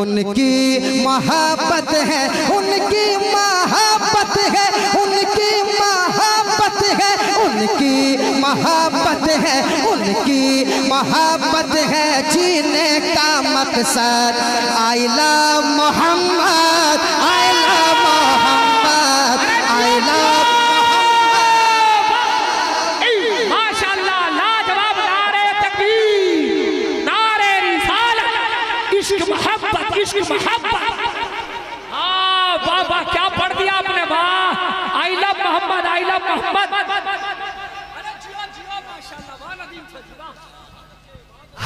उनकी मोहब्बत है, उनकी मोहब्बत है, उनकी मोहब्बत है, उनकी मोहब्बत है, उनकी मोहब्बत है जीने का मकसद। I love Mohammad, I love Mohammad, I love माशाअल्लाह, लाजवाब। नारे तकबीर, नारे रिसालत, इश्क मोहब्बत, इश्क मोहब्बत। हाँ वाह वाह, क्या पढ़ दिया आपने, वाह। I love Mohammad, I love Muhammad.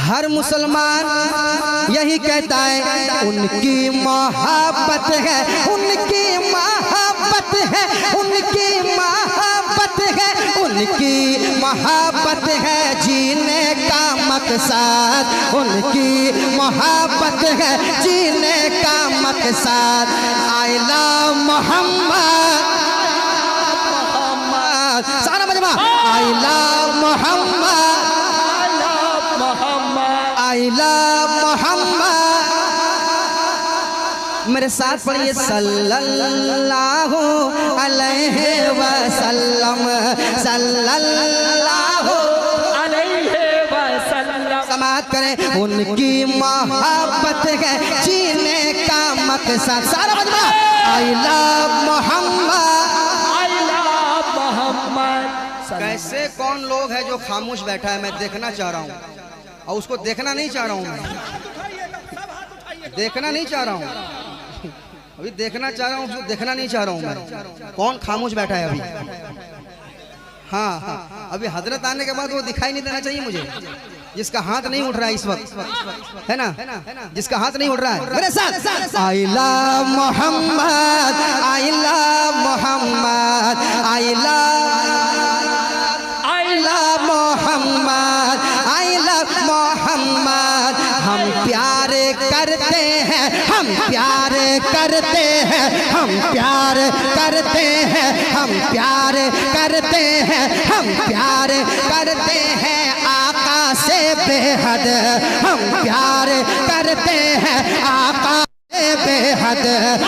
हर मुसलमान यही कहता है उनकी मोहब्बत है, उनकी मोहब्बत है, उनकी मोहब्बत है, उनकी मोहब्बत है जीने का मकसद। उनकी मोहब्बत है जीने का मकसद। आई लव मोहम्मद, सारा मजमा। I love Mohammad, I love Mohammad. मेरे साथ पढ़िए सल्लल्लाहु अलैहि वसल्लम, सल्लल्लाहु अलैहि वसल्लम। समाअत करें। उनकी मोहब्बत है जीने का मकसद। सारा मजमा। I love Mohammad, I love Mohammad. कैसे कौन लोग है जो खामोश बैठा है? मैं देखना चाह रहा हूँ, और उसको देखना नहीं चाह रहा हूँ। मैं देखना नहीं चाह रहा हूँ, अभी देखना चाह रहा हूँ, उसको देखना नहीं चाह रहा हूँ मैं। कौन खामोश बैठा है अभी? हाँ हाँ, अभी हजरत आने के बाद वो दिखाई नहीं देना चाहिए मुझे, जिसका हाथ नहीं उठ रहा है इस वक्त, है ना, जिसका हाथ नहीं उठ रहा है मेरे साथ। I love Mohammad, I love Mohammad, I love Mohammad, I love Mohammad. हम प्यार करते हैं, हम प्यार करते हैं, हम प्यार करते हैं, हम प्यार करते हैं, हम प्यार करते हैं आका से बेहद। हम प्यार करते हैं आका से बेहद।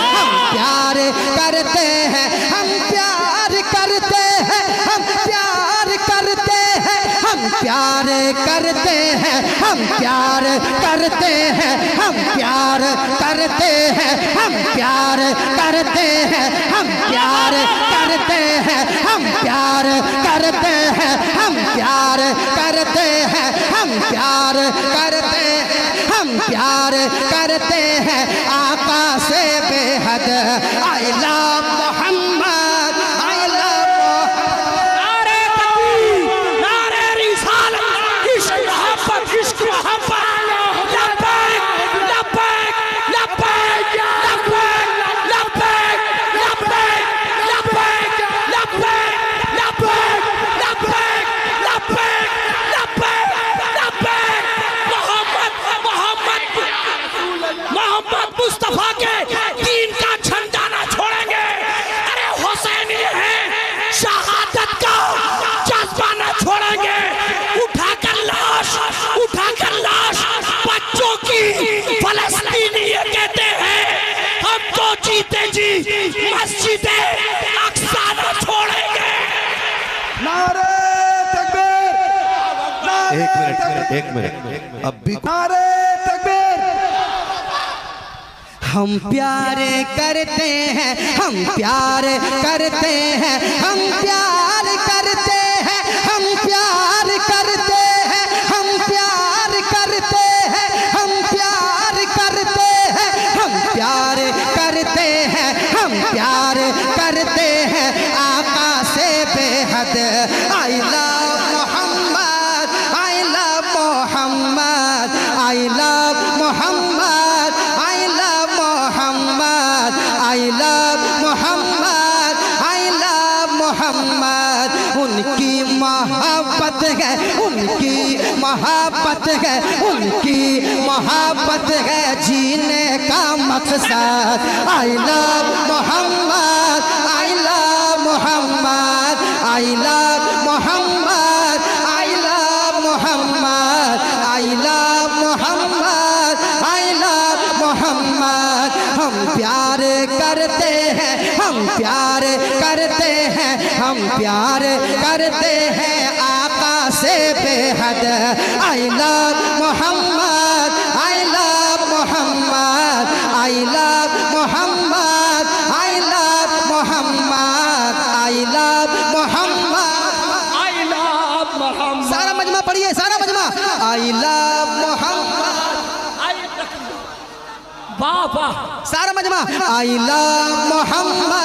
हम प्यार करते हैं, हम प्यार करते हैं, हम प्यार करते हैं, हम प्यार करते हैं, हम प्यार करते हैं, हम प्यार करते हैं, हम प्यार करते हैं, हम प्यार करते हैं, हम प्यार करते हैं, हम प्यार करते हैं, हम प्यार करते हैं, हम प्यार करते हैं आका से बेहद। I love Mohammad, I love नारे तकबीर, नारे रिसालत, इश्क मोहब्बत, इश्क मोहब्बत। लब्बैक, लब्बैक, लब्बैक, लब्बैक, लब्बैक, लब्बैक, लब्बैक, लब्बैक, लब्बैक, लब्बैक, लब्बैक, लब्बैक, लब्बैक। मोहम्मद, मोहम्मद, मोहम्मद मुस्तफा के दीन का झंडा ना छोड़ेंगे। अरे हुसैन ये है, शहादत का जज्बा ना छोड़ेंगे। उठाकर लाश बच्चों की फलस्तीनी ये कहते हैं हम तो जीते जी मस्जिदे अक्सा ना छोड़ेंगे। नारे तकबीर, एक मिनट अब भी नारे तकबीर। हम प्यार करते हैं, हम प्यार करते हैं, हम प्यार करते हैं, हम प्यार करते हैं, हम प्यार करते हैं, हम प्यार करते हैं, हम प्यार करते हैं, हम प्यार करते हैं आका से बेहद। I love Mohammad, I love Mohammad, I love Mohammad, I love Mohammad, I love Mohammad, I love Mohammad. उनकी मोहब्बत है, उनकी मोहब्बत है, उनकी मोहब्बत है जीने का मकसद। I love Mohammad, I love Mohammad, I love Mohammad, I love Mohammad, I love Mohammad, I love Mohammad. Mohammad हम प्यार करते हैं, हम प्यार करते हैं, हम प्यार करते हैं आका से बेहद। I love Mohammad, I love Mohammad, I love Mohammad, I love Mohammad, I love Mohammad, I love Mohammad. सारा मजमा पढ़िए, सारा मजमा। आई लव मोहम्मद, वाह वाह, सारा मजमा। I love Mohammad,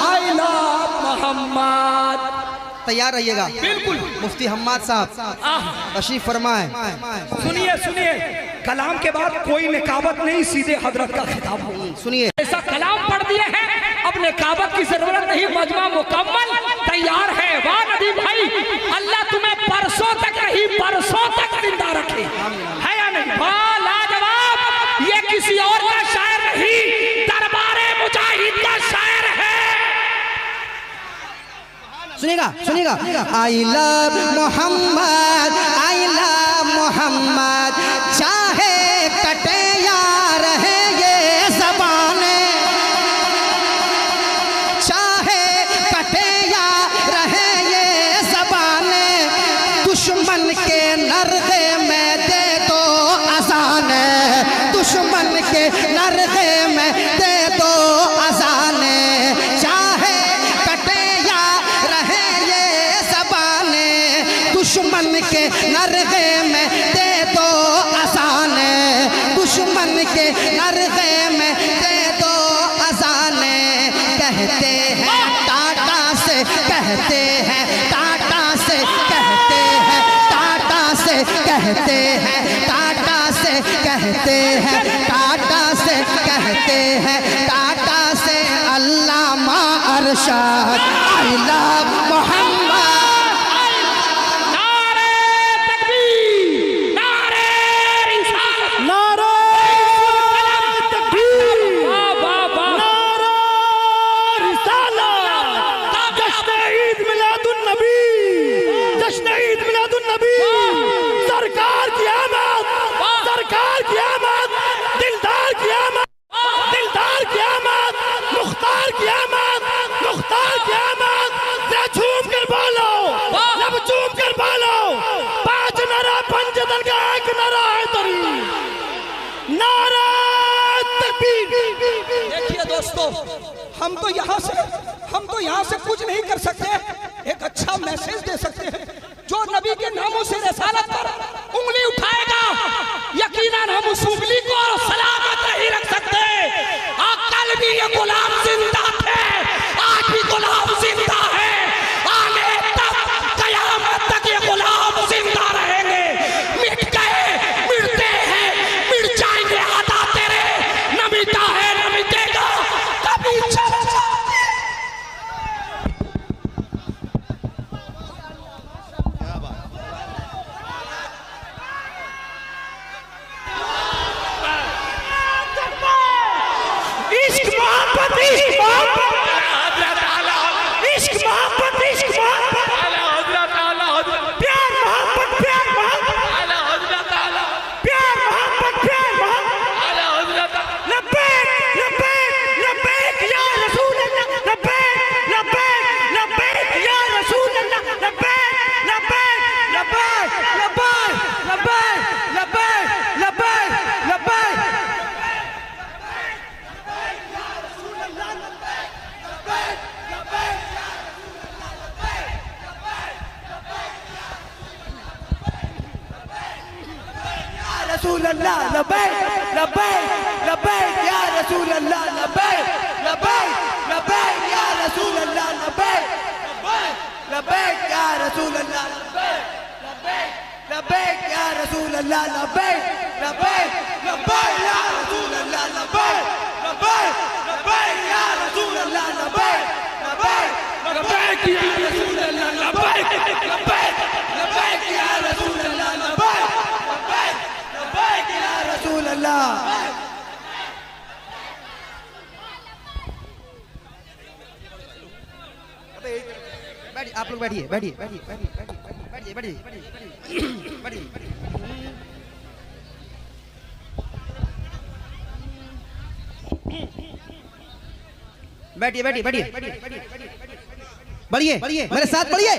I love Mohammad. तैयार रहिएगा। बिल्कुल। मुफ्ती हम्माद साहब आह, तशरीफ फरमाए। सुनिए सुनिए, कलाम के बाद कोई निकाबत नहीं, सीधे हजरत का खिताब हो। सुनिए, ऐसा कलाम पढ़ दिए हैं, अब निकाबत की जरूरत नहीं, मजमा मुकम्मल तैयार है। वाह नदी भाई, अल्लाह तुम्हें परसों तक नहीं, परसों तक जिंदा रखे, है या नहीं? वाह लाजवाब, ये किसी और का शायर नहीं, दरबारे मुजाहिद का शायर है। सुनिएगा, सुनिएगा। I love Mohammad, I love Mohammad, चाहे कटे या रहे ये ज़बाने, चाहे कटे या रहे ये ज़बाने, दुश्मन के नरगे में दे दो अज़ाने, दुश्मन के नरगे में दे दो अज़ाने, चाहे कटे या रहे ये ज़बाने, दुश्मन के नरगे में दे दो अज़ाने, दुश्मन के नरगे में दे दो अज़ाने। कहते हैं टाटा से, कहते हैं टाटा से, कहते हैं टाटा से, कहते हैं टाटा से, कहते हैं टाटा से, कहते हैं टाटा से Allama Arshad. I love Muhammad. नारे तकबीर, नारे रिसालत, नारे तकबीर, वाह वाह वाह, नारे रिसालत, जश्न ईद मिलादुन नबी, जश्न ईद मिलादुन नबी, सरकार की आमद, सरकार की आमद, दिलदार की आमद, दिलदार की आमद, मुख्तार की आमद, मुख्तार की आमद। जरा झूम कर बोलो, लब झूम कर बोलो, पांच नारा पंच दल का एक नारा है तरी, नारा तकबीर। देखिए दोस्तों, हम तो यहाँ से कुछ नहीं कर सकते, एक अच्छा मैसेज दे सकते हैं। जो नबी के नामों से रसालत पर उंगली उठाएगा, यकीनन हम उस उंगली को सलामत नहीं रख सकते। कल भी ये गुलाम जिंदा थे, आज भी गुलाम जिंदा है, आगे तक कयामत तक ये गुलाम जिंदा रहेंगे। मिट गए, मिटते हैं, मिट जाएंगे आदा तेरे, न मिटा है न मिटेगा कभी। इश्क मोहब्बत, इश्क मोहब्बत, इश्क मोहब्बत, इश्क मोहब्बत, प्यार मोहब्बत, प्यार मोहब्बत, प्यार मोहब्बत, प्यार मोहब्बत। लब्बैक लब्बैक लब्बैक या रसूल अल्लाह, लब्बैक लब्बैक लब्बैक या रसूल अल्लाह, लब्बैक लब्बैक लब्बैक लब्बैक लब्बैक लब्बैक लब्बैक लब्बैक। रसूल अल्लाह लब्बैक लब्बैक लब्बैक या रसूल अल्लाह, लब्बैक लब्बैक लब्बैक या रसूल अल्लाह, लब्बैक लब्बैक या रसूल अल्लाह, लब्बैक लब्बैक या रसूल अल्लाह, लब्बैक लब्बैक लब्बैक या रसूल अल्लाह, लब्बैक लब्बैक लब्बैक या रसूल अल्लाह, लब्बैक लब्बैक लब्बैक या रसूल अल्लाह, लब्बैक लब्बैक लब्बैक या रसूल अल्लाह, लब्बैक लब्बैक लब्बैक या रसूल अल्लाह। बैठिए, आप लोग बैठिए, बैठिए, बैठिए, बैठिए, बैठिए, बैठिए, बैठिए, बैठिए। बैठिए बैठिए बैठिए बढ़िए मेरे साथ बढ़िए।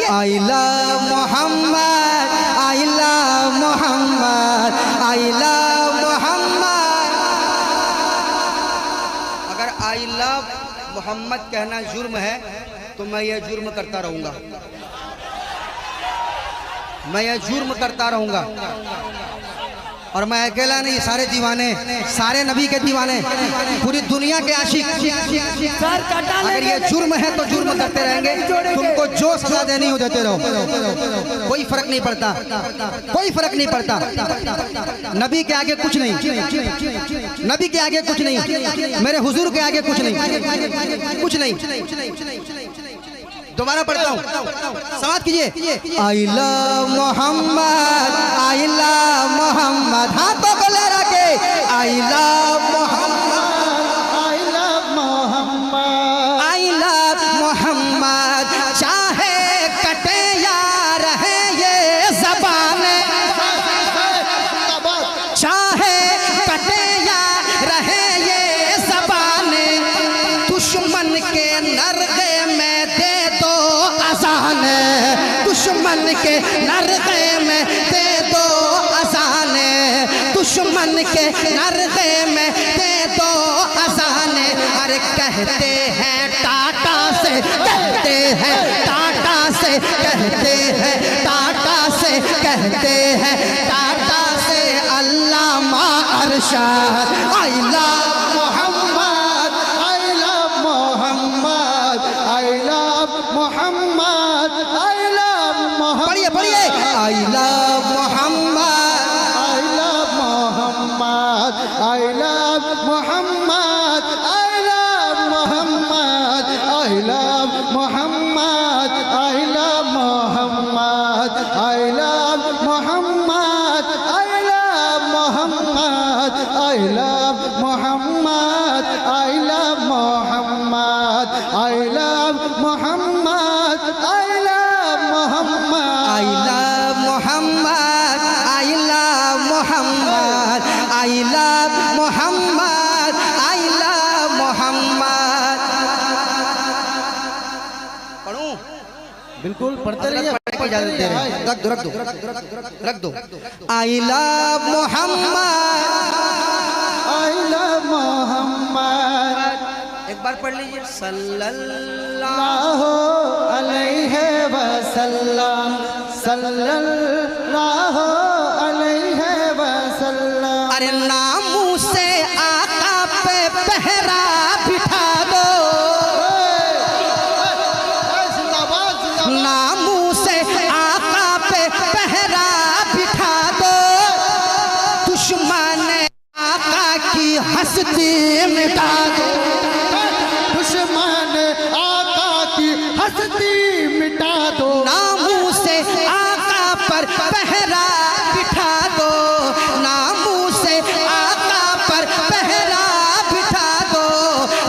I love Mohammad, I love Mohammad, I love Mohammad. अगर आई लव मोहम्मद कहना जुर्म है तो मैं ये जुर्म करता रहूंगा, मैं ये जुर्म करता रहूंगा। और मैं अकेला नहीं, सारे दीवाने, सारे नबी के दीवाने, पूरी दुनिया के आशिक। अगर ये जुर्म है तो जुर्म करते रहेंगे, तुमको जो सजा देनी हो देते रहो, कोई फर्क नहीं पड़ता, कोई फर्क नहीं पड़ता। नबी के आगे कुछ नहीं, नबी के आगे कुछ नहीं, मेरे हुजूर के आगे कुछ नहीं, कुछ नहीं। दोबारा पढ़ता हूँ, समाप्त कीजिए। I love Mohammad, I love Mohammad, हाथों को ले रखे। I love Mohammad, I love Mohammad, I love Mohammad. चाहे कटे या रहे ये ज़बाने, चाहे कटे या रहे ये ज़बाने, दुश्मन के नरगे में दे दो अज़ान, दुश्मन के नरगे में दे दो अज़ान, दुश्मन के नरगे में दे दो अज़ान। अरे कहते हैं टाटा से, कहते हैं टाटा से, कहते हैं टाटा से, कहते हैं टाटा से Allama Arshad. I love Mohammad, I love Mohammad, I love Mohammad, I love Muhammad. पढ़िए पढ़िए। I love Mohammad, I love Mohammad, I love Mohammad, I love Mohammad, I love Mohammad, I love Mohammad, I love Mohammad, I love Mohammad, I love Mohammad, I love Mohammad, I love Mohammad, I love Mohammad, I love Mohammad, I love Mohammad, I love Mohammad, I love Muhammad. पढ़ूं? बिल्कुल पढ़ते रहिए, रख दो रख दो रख दो। I love Mohammad, I love Mohammad. एक बार पढ़ लीजिए। सल्लल्लाहु सल्लल्लाहु अलैहि वसल्लम, सल्लल्लाहु अलैहि वसल्लम। अरे नामू से आका पे पहरा बिठा दो, नामू से आका पे पहरा बिठा दो, दुश्मन आका की हस्ती मिटा दो, दुश्मन आका की हस्ती मिटा दो। नामू से आका पर पहरा बिठा दो, नामू से आका पर पहरा बिठा दो,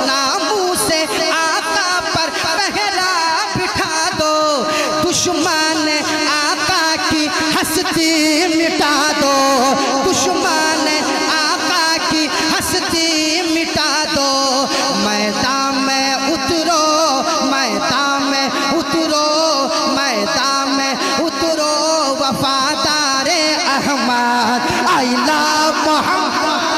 नामू से आका पर पहरा बिठा दो, दुश्मन आका की हस्ती मिटा दो, दुश्मन आका की हस्ती मिटा दो। मैदान में उतरो, मैदान में उतरो, मैदान में उतरो, वफादारे Ahmad. I love Mohammad,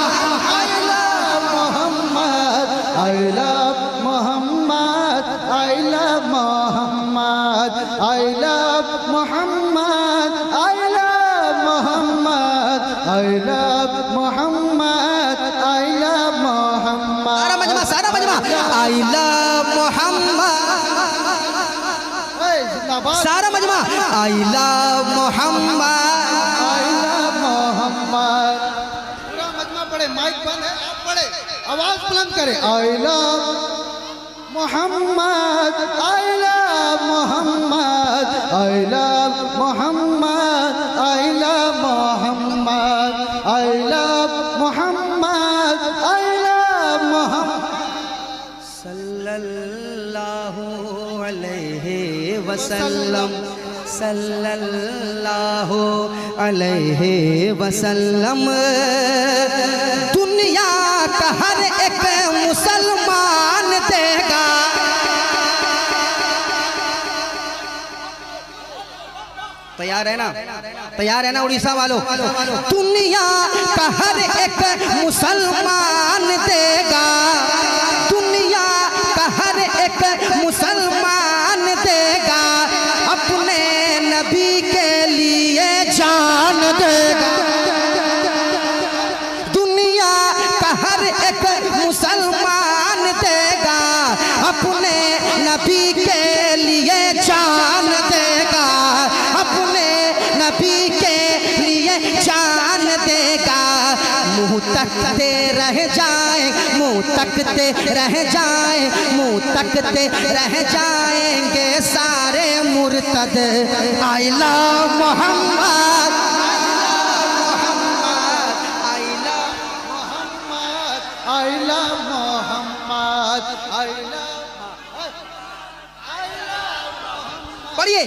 I love Mohammad, I love Mohammad, I love Mohammad, I love Mohammad, I love Mohammad, I love Mohammad, I love Mohammad. सारा मजमा, सारा मजमा। आई लव मोहम्मद, सारा मजमा। I love Mohammad, I love Muhammad. पूरा मजमा पढ़े, माइक बंद है, आप पढ़े, आवाज बुलंद करें। I love Mohammad, I love Mohammad, I love Mohammad, I love Mohammad, I love Mohammad, I love Mohammad. सल्लल्लाहु अलैहि वसल्लम, सल्लल्लाहु अलैहि वसल्लम। दुनिया का हर एक मुसलमान देगा। तैयार है ना? तैयार है ना उड़ीसा वालों? दुनिया का हर एक मुसलमान देगा, दुनिया का हर एक मुसलमान देगा, अपने नबी के लिए जान देगा। दुनिया का हर एक मुसलमान देगा, अपने नबी के लिए जान देगा, अपने नबी के लिए जान देगा। मुँह तकते रह जाए, मुँह तकते रह जाए, मुँह तकते रह जाएंगे सारे मुर्तद। I love Muhammad, I love Muhammad, I love पढ़िए।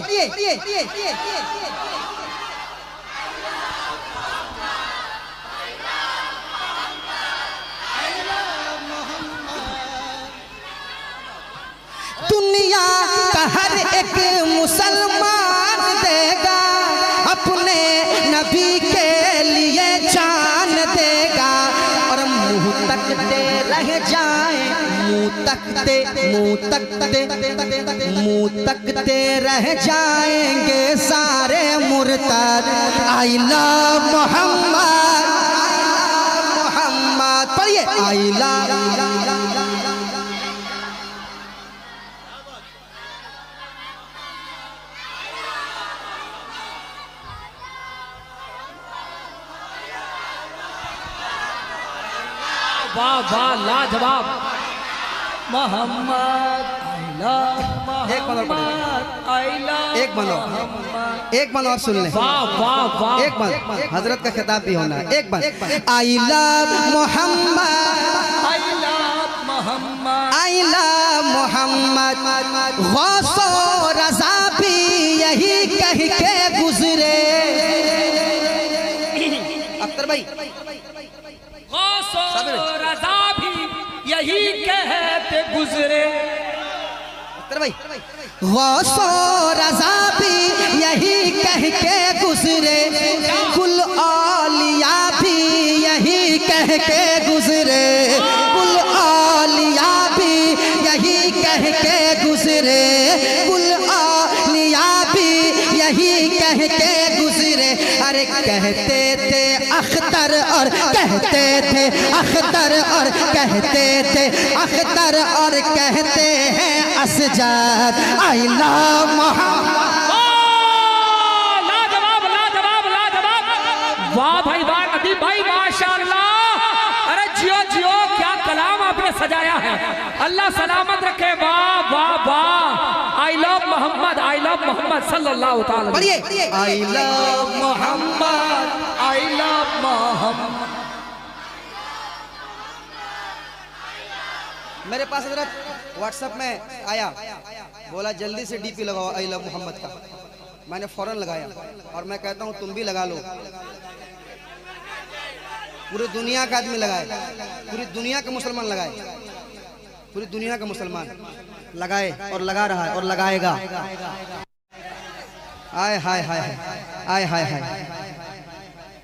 दुनिया का हर एक मुसलमान देगा, अपने नबी के लिए जान देगा। और मुँह तकते रह जाए, मुँह तकते, मुँह तकते, मुँह तकते रह जाएंगे सारे मुर्तद। आई लव मोहम्मद, मोहम्मद पढ़िए। आई लव, वाह वाह लाजवाब। मोहम्मद आई लव एक बंद और मोहम्मद, आई लव एक बंद और, मोहम्मद। एक बंद और सुन ले। वाह वाह वाह। एक बंद, हजरत का खिताब भी होना है। एक बंद। I love Mohammad, I love Mohammad, I love Muhammad. गौसो रज़ा भी यही कह के गुजरे। अख्तर भाई, गौसो रज़ा भी यही कहते गुजरे। अख्तर भाई, गौसो रज़ा भी यही कह के गुजरे, कुल औलिया भी यही कह के गुजरे, कुल औलिया भी यही कह के गुजरे, कुल औलिया भी यही कह के गुजरे। अरे कहते थे अख्तर और कहते थे अख्तर और कहते थे अख्तर और कहते हैं असजद। आई लव मोहम्मद। लाजवाब लाजवाब लाजवाब। वाह भाई वाह, नदीम भाई माशाअल्लाह। अरे जियो जियो, क्या कलाम आपने सजाया है। अल्लाह सलामत रखे। वाह वाह वाह। I love Mohammad, I love Mohammad सल्लल्लाहु ताला। पढ़िए। I love Mohammad, I love Mohammad. मेरे पास हजरत व्हाट्सएप में आया, बोला जल्दी से डीपी लगाओ आई लव मोहम्मद का। मैंने फौरन लगाया और मैं कहता हूँ तुम भी लगा लो। पूरी दुनिया का आदमी लगाए, पूरी दुनिया के मुसलमान लगाए, पूरी दुनिया का मुसलमान लगाए और लगा रहा है और लगाएगा। आय हाय हाय आय हाय हाय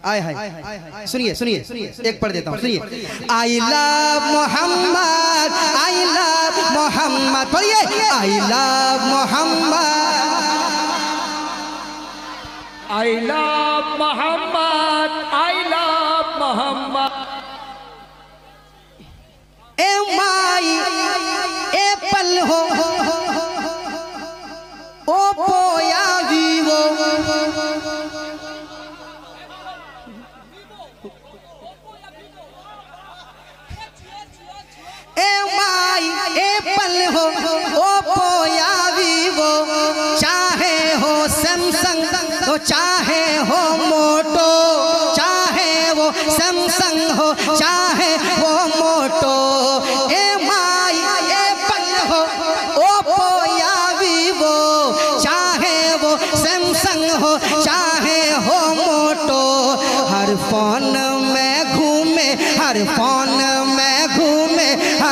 आय हाय। सुनिए सुनिए सुनिए, एक पढ़ देता हूँ, सुनिए। I love Mohammad, I love Muhammad पढ़िए। I love Mohammad, I love Mohammad, I love Muhammad. ए माई ए पल हो ओ पोया वीवो, ए माई ए पल हो ओ पोया वीवो, चाहे हो सैमसंग तो चाहे हो मोटो, चाहे वो सैमसंग हो चाहे वो मोटो। ए माई ए पल हो ओप्पो या वीवो, चाहे वो सैमसंग हो चाहे हो मोटो। हर फोन में घूमे, हर फोन में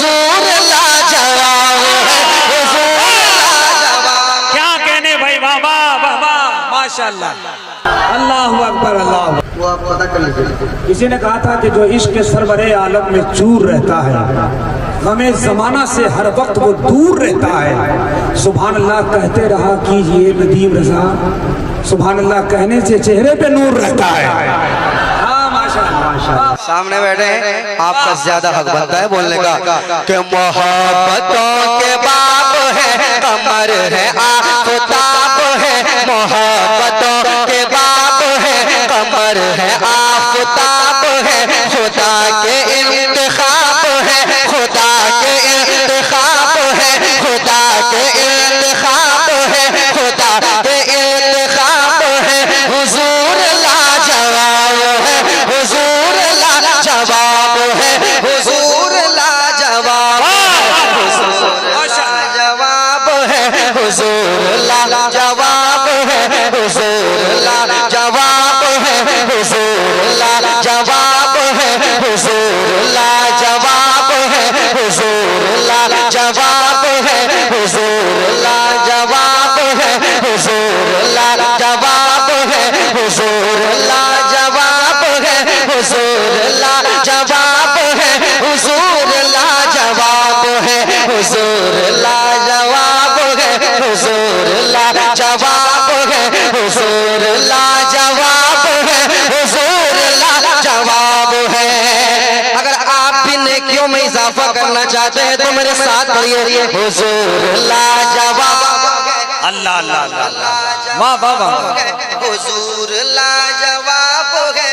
हुजूर लाजवाब है, हुजूर लाजवाब। क्या कहने भाई, बाबा बाबा माशाल्लाह। अल्लाह अकबर अल्लाह। वो आप पता कर लीजिए। किसी ने कहा था कि जो इश्क के सरवरे आलम में चूर रहता है, गमे जमाना से हर वक्त वो दूर रहता है। सुभान अल्लाह कहते रहा कीजिए नदीम रजा, सुभान अल्लाह कहने से चेहरे पे नूर रहता है। हाँ माशाअल्लाह। सामने बैठे हैं, आपका ज्यादा हक बनता है बोलने का कि मोहब्बतों के बाप है, कमर है आफताब है, मोहब्बतों के बाप है, कमर है आफताब है, खुदा के इंतखाब है, खुदा के इंतखाब है, खुदा के इंतखाब है, खुदा के इंतखाब है। हुजूर लाजवाब है, हुजूर लाजवाब है, हुजूर लाजवाब है, हुजूर लाजवाब है, हुजूर लाजवाब है, हुजूर लाजवाब है, हुजूर लाजवाब है, हुजूर लाजवाब है, हुजूर लाजवाब है, हुजूर लाजवाब है, हुजूर लाजवाब है, हुजूर लाजवाब है, हुजूर लाजवाब है, हुजूर लाजवाब है, हुजूर लाजवाब है, हुजूर लाजवाब है, हुजूर लाजवाब है, हुजूर लाजवाब है। अगर आप भी नेकियों में इजाफा करना चाहते हैं तो मेरे साथ पढ़िए, हुजूर लाजवाब है, अल्लाह अल्लाह अल्लाह, वाह वाह वाह। हुजूर लाजवाब है,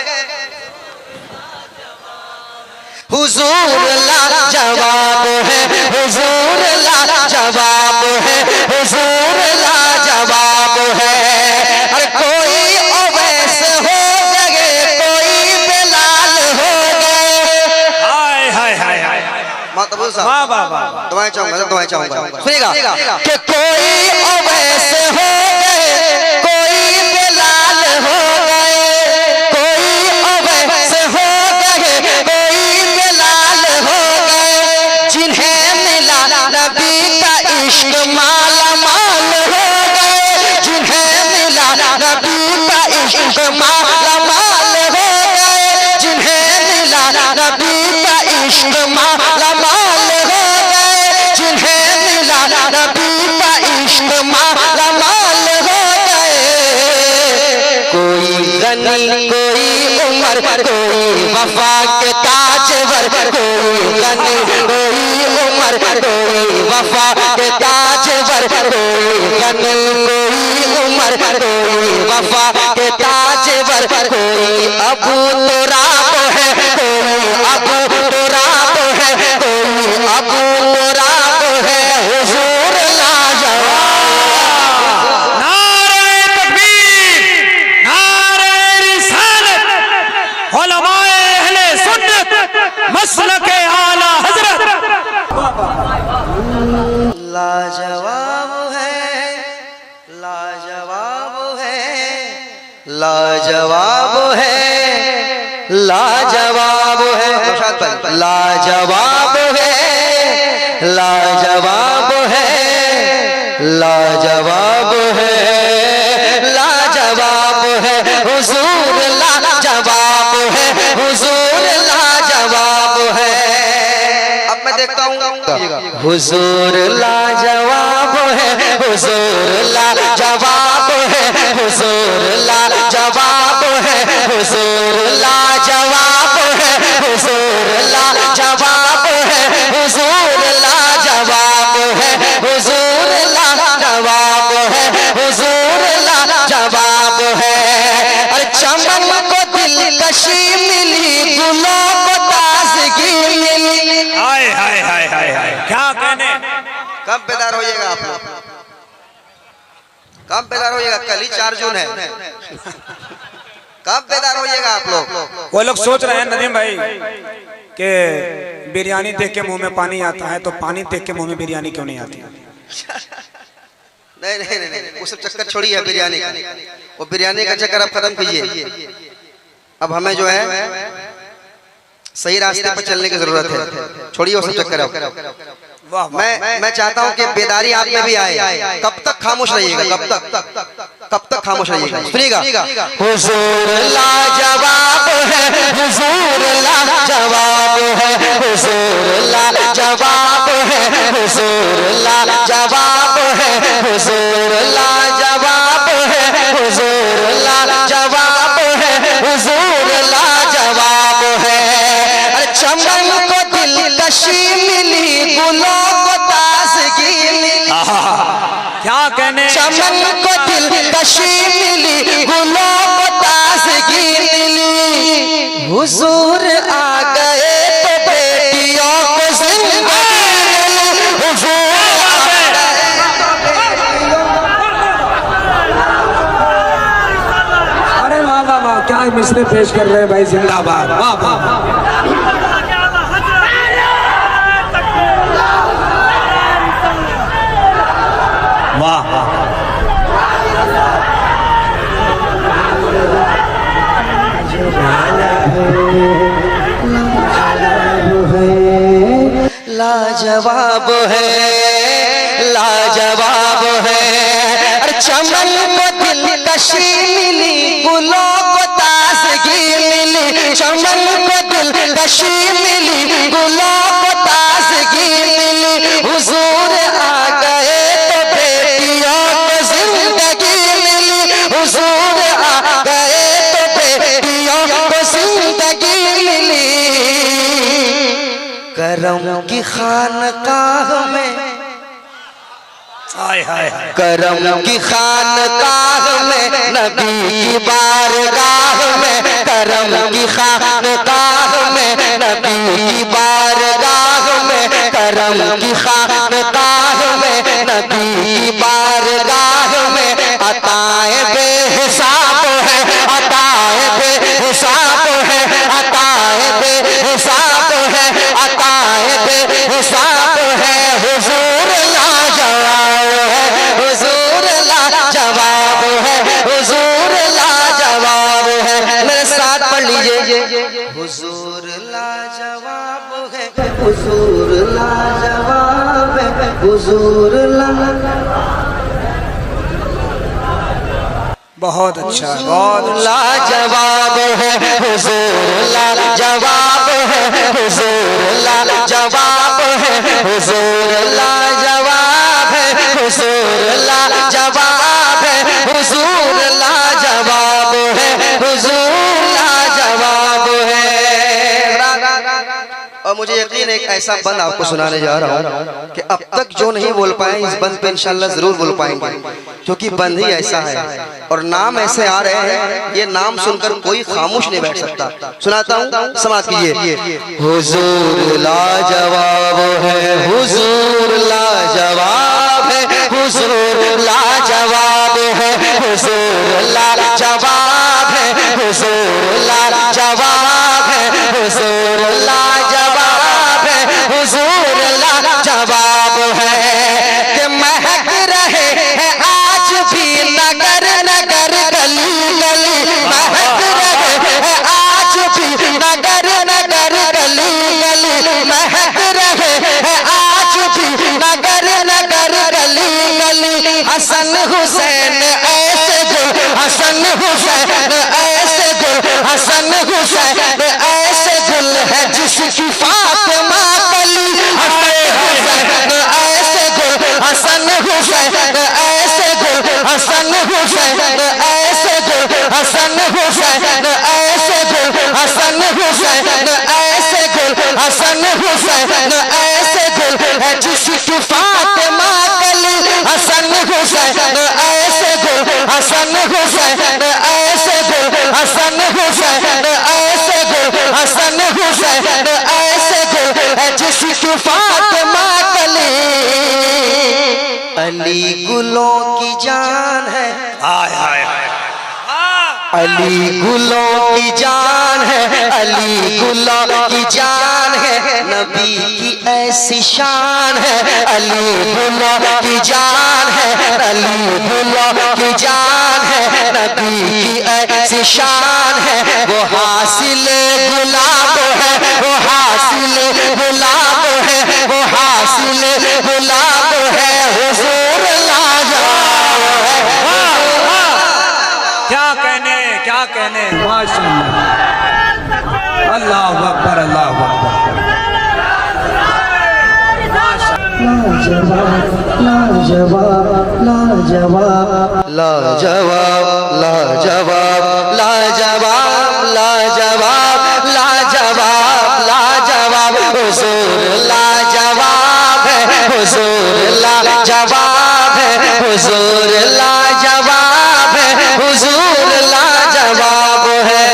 हुजूर लाजवाब है, हुजूर लाजवाब है, हुजूर लाजवाब है। हर कोई अवैस हो गए, कोई बेलाल हो गए। हाय हाय हाय हाय, मातबुल साहब, वाह वाह वाह। दुआएं चाहूंगा, दुआएं चाहूंगा, सुनिएगा कि कोई अवैस हो गए, कोई बेलाल हो गए, कोई अवैस हो गए, कोई बेलाल हो गए। जिन्हें मिला नबी का इश्क माला माल हो गए, जिन्हें मिला नबी का इश्क माला माल हो गए, जिन्हें मिला नबी का इश्क माला माल हो गए, जिन्हें मिला नबी का इश्क माला माल हो गए। कोई गनी, कोई उमर, कोई वफा के ताजवर, कोई गनी, कोई उमर, कोई वफा के ताजवर, कोई गनी, कोई उमर, कोई वफा के ताजवर, कोई अबू तुराब है, कोई अबू तुराब है, कोई अबू तुराब है। हुजूर लाजवाब। नारे तकबीर, नारे रिसालत, उलमाए अहले सुन्नत, मसलके आला हजरत। लाजवाब है, लाजवाब है, लाजवाब है, लाजवाब है, लाजवाब है, लाजवाब है, लाजवाब है, लाजवाब है, हुजूर लाजवाब है, हुजूर लाजवाब है। अब मैं देखता हूँ, हुजूर लाजवाब है, हुजूर लाजवाब है, हुजूर लाजवाब है, हुजूर लाजवाब है, हुजूर लाजवाब है, हुजूर लाजवाब है, हुजूर लाजवाब है, हुजूर लाजवाब है। अरे चमन को दिलकशी मिली, गुलों को ताजगी मिली। हाय हाय हाय हाय हाय, क्या कहने। कब बेदार होइएगा आप लोग, कब बेदार होइएगा? कल ही 4 जून है, कब बेदार होइएगा आप लोग? वो लोग सोच रहे हैं नदीम भाई कि बिरयानी देख के मुंह में पानी आता है, तो पानी देख के मुंह में बिरयानी क्यों नहीं आती? नहीं नहीं नहीं, वो सब चक्कर छोड़िए बिरयानी का, वो बिरयानी का चक्कर आप खत्म कीजिए। अब हमें जो है सही रास्ते पर चलने की जरूरत है, छोड़िए वो सब चक्कर। मैं चाहता हूँ कि बेदारी आप में भी आए। कब तक खामोश रहिएगा, कब तक खामोश रहिएगा, सुनिएगा। हुजूर लाजवाब है, हुजूर लाजवाब है, हुजूर लाजवाब है, हुजूर लाजवाब है, हुजूर लाजवाब है, हुजूर लाजवाब है, हुजूर लाजवाब है। अरे चमन को दिलकशी मिली, गुलों को ताजगी मिली। क्या कहने, चमन को दिलकशी मिली, गुलों को ताजगी मिली। हुजूर आ गए तो बेटियों को जिंदगी मिली। हुजूर आ गए तो बेटियों अरे वाह वाह वाह, क्या मिसरे पेश कर रहे हैं भाई, जिंदाबाद, वाह वाह वाह। वाह लाजवाब है, लाजवाब है। अरे चमन को दिलकशी मिली, गुलों को ताजगी मिली। चमन को दिलकशी मिली, गुलों को ताजगी मिली। हुजूर आ गए तो बेटियों को जिंदगी मिली। हुजूर आ गए तो बेटियों को जिंदगी मिली। करम की खानकाह में, करम की खानकाह में, नबी की बारगाह में, करम की खानकाह में, नबी की बारगाह में, करम की खानकाह में, नबी की बारगाह में। अताए बेहिसाब है, अताए बेहिसाब है, अताए बेहिसाब है, अताए बेहिसाब है। हुजूर लाजवाब है, हुजूर लाजवाब है, हुजूर लाजवाब है। मेरे साथ पढ़ लीजिए। हुजूर लाजवाब है, हुजूर लाजवाब है, हुजूर बहुत अच्छा, बहुत लाजवाब है, हुजूर लाजवाब है, हुजूर लाजवाब है, हुजूर लाजवाब है, हुजूर लाजवाब है, हुजूर लाजवाब है, हुजूर लाजवाब है। और मुझे यकीन है एक ऐसा बंद आपको सुनाने जा रहा हूँ कि अब तक जो नहीं बोल पाए इस बंद पे इंशाल्लाह जरूर बोल पाएंगे, क्योंकि बंद ही ऐसा है और नाम ऐसे आ रहे हैं, ये नाम सुनकर कोई खामोश नहीं बैठ सकता। सुनाता हूँ, समाप्त कीजिए। हुजूर लाजवाब है, हुजूर लाजवाब है, हुजूर लाजवाब है, हुजूर लाजवाब है, हुजूर लाजवाब है, हुजूर लाजवाब है, हुजूर लाजवाब है। कि महक रहे हैं आज भी नगर नगर, गली गली, महक रहे हैं आज भी नगर नगर, गली गली, महक रहे हैं आज भी नगर नगर, गली गली। हसन हुसैन ऐसे गुल, हसन हुसैन ऐसे गुल, हसन हुसैन ऐसे गुल है जिसकी फातिमा कली। हसन हुसैन ऐसे गुल, हसन हुसैन ऐसे गुल, हसन हुसैन ऐसे गुल, हसन हुसैन ऐसे गुल, हसन हुसैन ऐसे गुल, हसन हुसैन ऐसे गुल है जिसकी फातिमा कली। हसन हुसैन ऐसे गुल, हसन हुसैन ऐसे गुल, हसन हुसैन ऐसे गुल, हसन हुसैन ऐसे गुल है जिसकी फातिमा कली। अली गुलों की जान है, अली गुलों की जान है, अली गुलों की जान है, नबी की ऐसी शान है। अली गुलों की जान है, अली गुलों की जान है, नबी की ऐसी शान है। वो हासिल गुलाब है, वो गुलाब है हुजूर लाजवाब है। क्या कहने माशाअल्लाह, अल्लाह अकबर, अल्लाह अकबर। लाजवाब लाजवाब लाजवाब लाजवाब लाजवाब लाजवाब लाजवाब लाजवाब हुजूर लाजवाब है हुजूर लाजवाब है हुजूर लाजवाब है हुजूर लाजवाब है।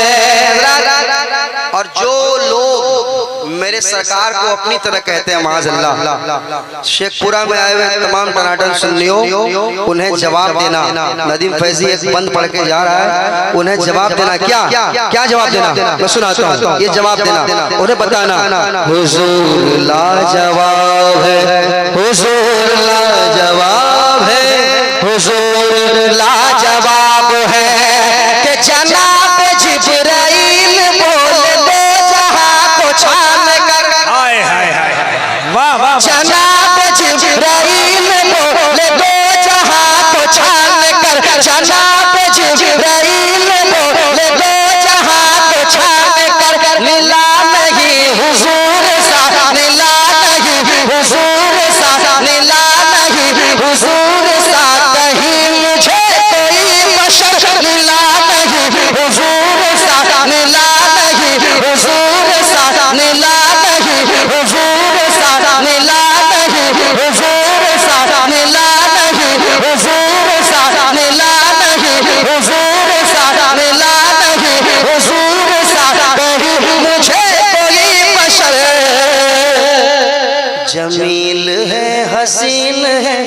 और जो लोग मेरे सरकार को अपनी तरह कहते हैं माज़अल्लाह, शेखपुरा में आए हुए तमाम टनाटन सुन्नियों, उन्हें जवाब देना। नदीम फैजी एक बंद पढ़ के जा रहा है, उन्हें जवाब देना। क्या जवाब देना? मैं सुनाता हूँ, ये जवाब देना, उन्हें बताना हुजूर लाजवाब है हुजूर लाजवाब है हुजूर लाजवाब है कि जनाब जिब्राइल बोल दे जहां को छान कर। हाय हाय हाय हाय, वाह वाह। जनाब जिब्राइल बोल दे जहां को छान कर। जनाब जिब्राइल बोल दे जहां को छान कर। नीला नहीं हुजूर सा, नीला नहीं हुजूर सा, नीला नहीं हुजूर सा कहीं मुझे कोई बशर। नीला नहीं हुजूर सा, नीला नहीं हुजूर सा, नीला नहीं हुजूर सा, नीला नहीं हुजूर सा, नीला नहीं हुजूर सा, नीला नहीं हुजूर सा, नीला नहीं हुजूर सा कहीं मुझे कोई बशर। जमील है हसीन है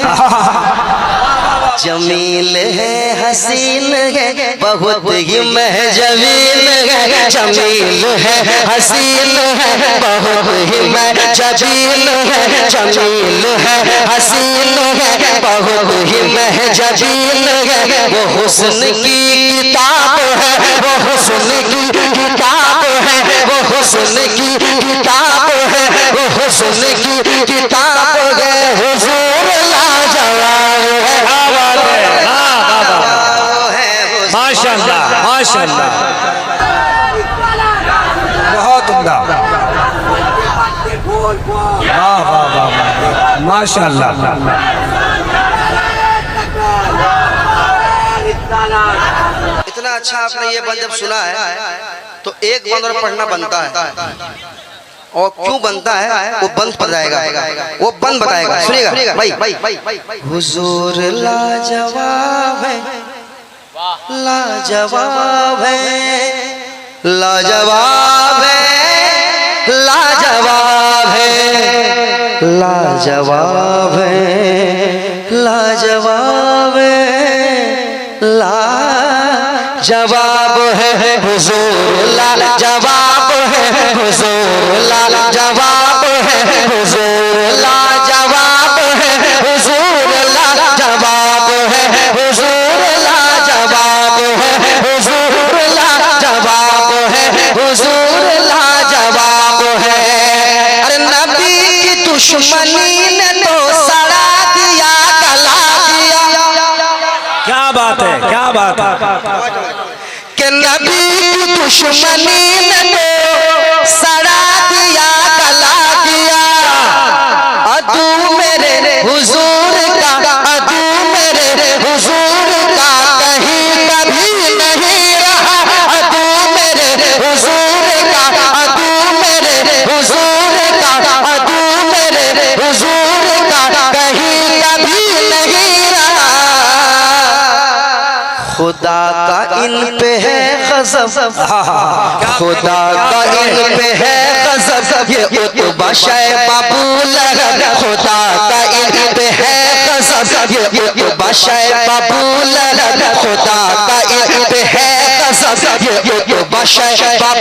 जमील है हसीन है बहुत ही महजबीन है। जमील है हसीन है बहुत ही महजबीन है। जमील है हसीन है बहुत ही महजबीन है। वो हुस्न की किताब है वो हुस्न की किताब है वो हुस्न की किताब है वो हुस्न की किताब है हुजूर लाजवाब है। माशाअल्लाह माशाअल्लाह, बहुत उम्दा। वाह वाह वाह, माशाअल्लाह। इतना अच्छा आपने ये बंद जब सुना है तो एक बंद और पढ़ना बनता है। और क्यों बनता है वो बंद बताएगा, वो बंद बताएगा। सुनिएगा भाई। हुजूर लाजवाब है लाजवाब है लाजवाब है लाजवाब है लाजवाब है लाजवाब है लाजवाब है हुजूर लाजवाब है हुजूर लाजवाब है हुजूर लाजवाब है हुजूर लाजवाब है हुजूर लाजवाब है हुजूर लाजवाब है हुजूर लाजवाब है। अरे नबी की दुश्मनी ने तो सड़ा दिया गला दिया। क्या बात है, क्या बात है। कि नबी की दुश्मनी ने तो सड़ा दिया गला दिया। अदू मेरे हुजूर का अदू मेरे हुजूर का कहीं कभी नहीं रहा। अदू मेरे हुजूर का अदू मेरे हुजूर का अदू मेरे हुजूर का कहीं कभी नहीं रहा। खुदा का इन पे है गज़ब खुदा का इन पे है गज़ब ये उतबा शैबा लहब। खुदा का इन पे है गज़ब ये उतबा शैबा लहब। खुदा का इन पे है गज़ब ये उतबा शैबा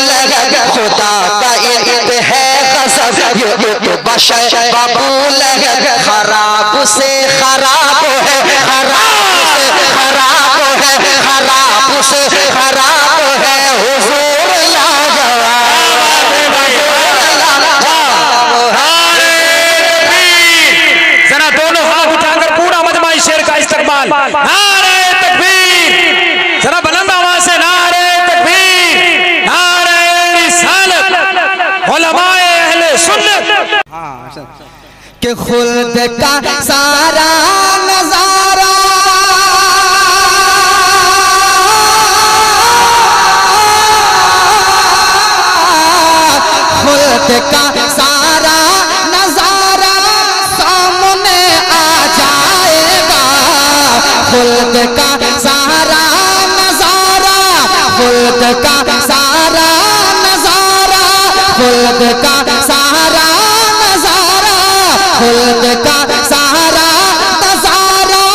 लहब। खुदा का इन पे है गज़ब ये उतबा शैबा लहब। खराब से खराब है खराब से खराब है खराब से खराब है हुजूर लाजवाब। कि खुल्द का सारा नजारा खुल्द का सारा नजारा सामने आ जाएगा। खुल्द का सारा नजारा खुल्द का सारा नजारा खुल्द का सारा नजारा खुल्द का सारा नजारा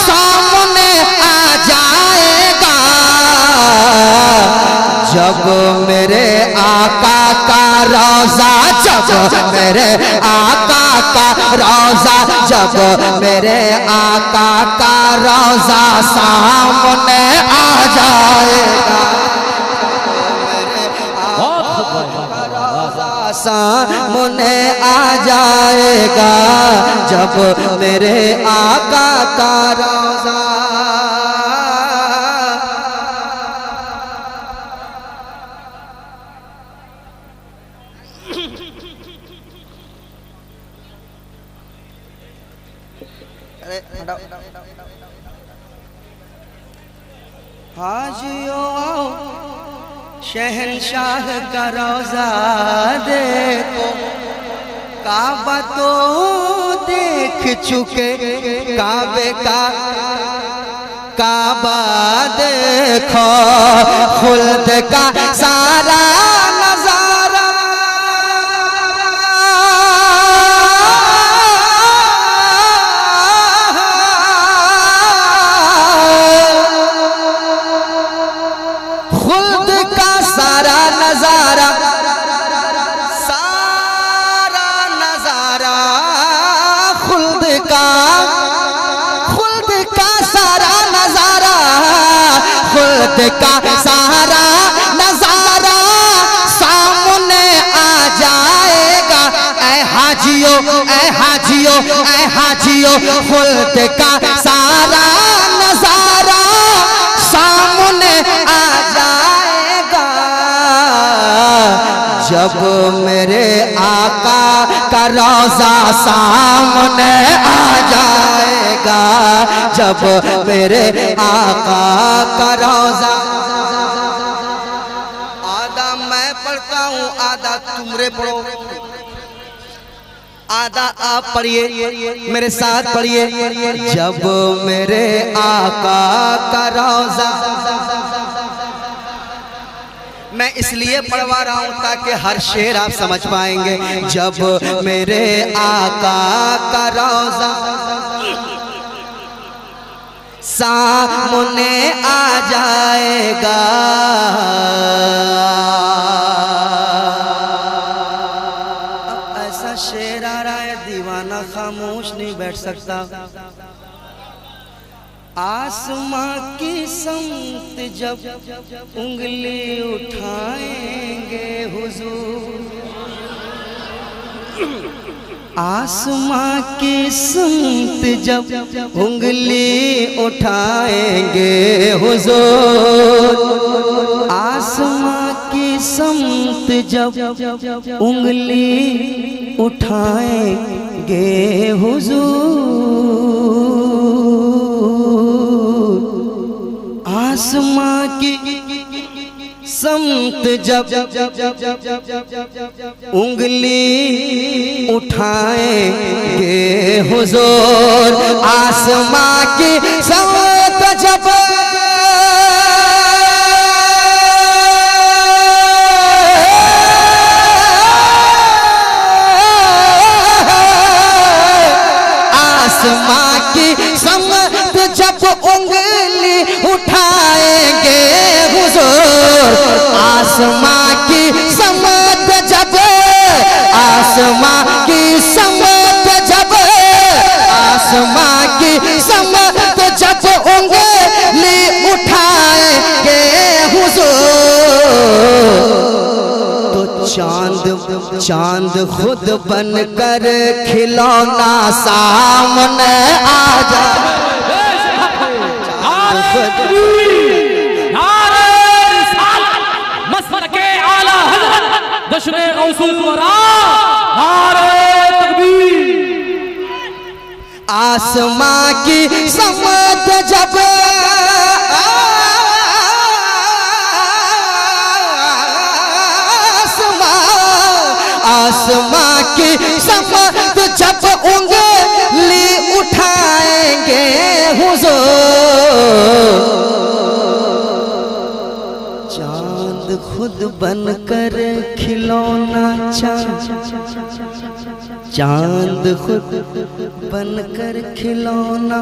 सामने आ जाएगा। जब मेरे आका का रोजा जब मेरे आका का रोजा जब मेरे आका का रोजा सामने आ जाएगा। सामने आ जाएगा जब मेरे आका का रोजा। हाजियो शहंशाह का रोजा देखो, काबा तो देख चुके, काबे का काबा देखो, खुल्द का सारा नजारा खुल्द का सारा नजारा खुल्द का सारा नजारा खुल्द का सारा नजारा सामने आ जाएगा। ऐ हाजियो ऐ हाजियो ऐ हाजियो खुल्द का सारा नजारा सामने आ जाएगा। जब मेरे आका का रोजा सामने आ जाएगा। जब मेरे आका का रोजा आधा मैं पढ़ता हूँ आधा तुमरे पढ़ो, आधा आप पढ़िए मेरे साथ पढ़िए। जब मेरे आका का रोजा मैं इसलिए पढ़वा रहा हूँ ताकि हर शेर आप समझ पाएंगे। जब मेरे आका का रोजा सामने आ जाएगा। अब ऐसा शेर आ रहा है दीवाना खामोश नहीं बैठ सकता। आसमां की समत जब उंगली उठाएंगे हुजूर, आसमां की समत जब उंगली उठाएंगे हुजूर, आसमां की समत जब उंगली उठाएंगे हुजूर, आसमां की समत जब उंगली उठाएंगे हुजूर, आसमां की समत जब आसमां की समत जब उंगली उठाएंगे हुजूर, आसमां की समत जब आसमां की समत जब आसमां की समत जब उंगली उठाएंगे हुजूर, तो चांद खुद बनकर खिलौना सामने आ जाए। जश्न गौसुल वरा, नारे तकबीर। आसमां की समत जब आसमां की समत जब उंगली उठाएंगे हुजूर, चांद खुद बनकर खिलौना चांद खुद बनकर खिलौना।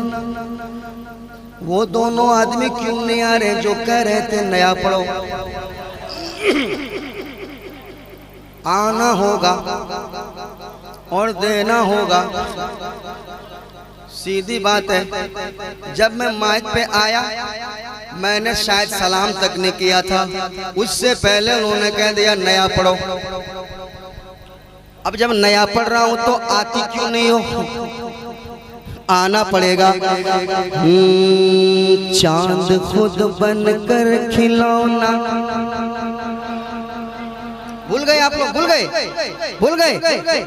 वो दोनों आदमी क्यों नहीं आ रहे जो कह रहे थे नया पढ़ो? आना होगा और देना होगा, सीधी बात है। जब मैं माइक पे आया मैंने शायद सलाम तक नहीं किया था, उससे पहले उन्होंने कह दिया नया पढ़ो। अब जब नया पढ़ रहा हूं तो आती क्यों नहीं हो? आना पड़ेगा। चांद खुद बनकर खिलौना। भूल गए आप लोग? भूल गए? भूल गए?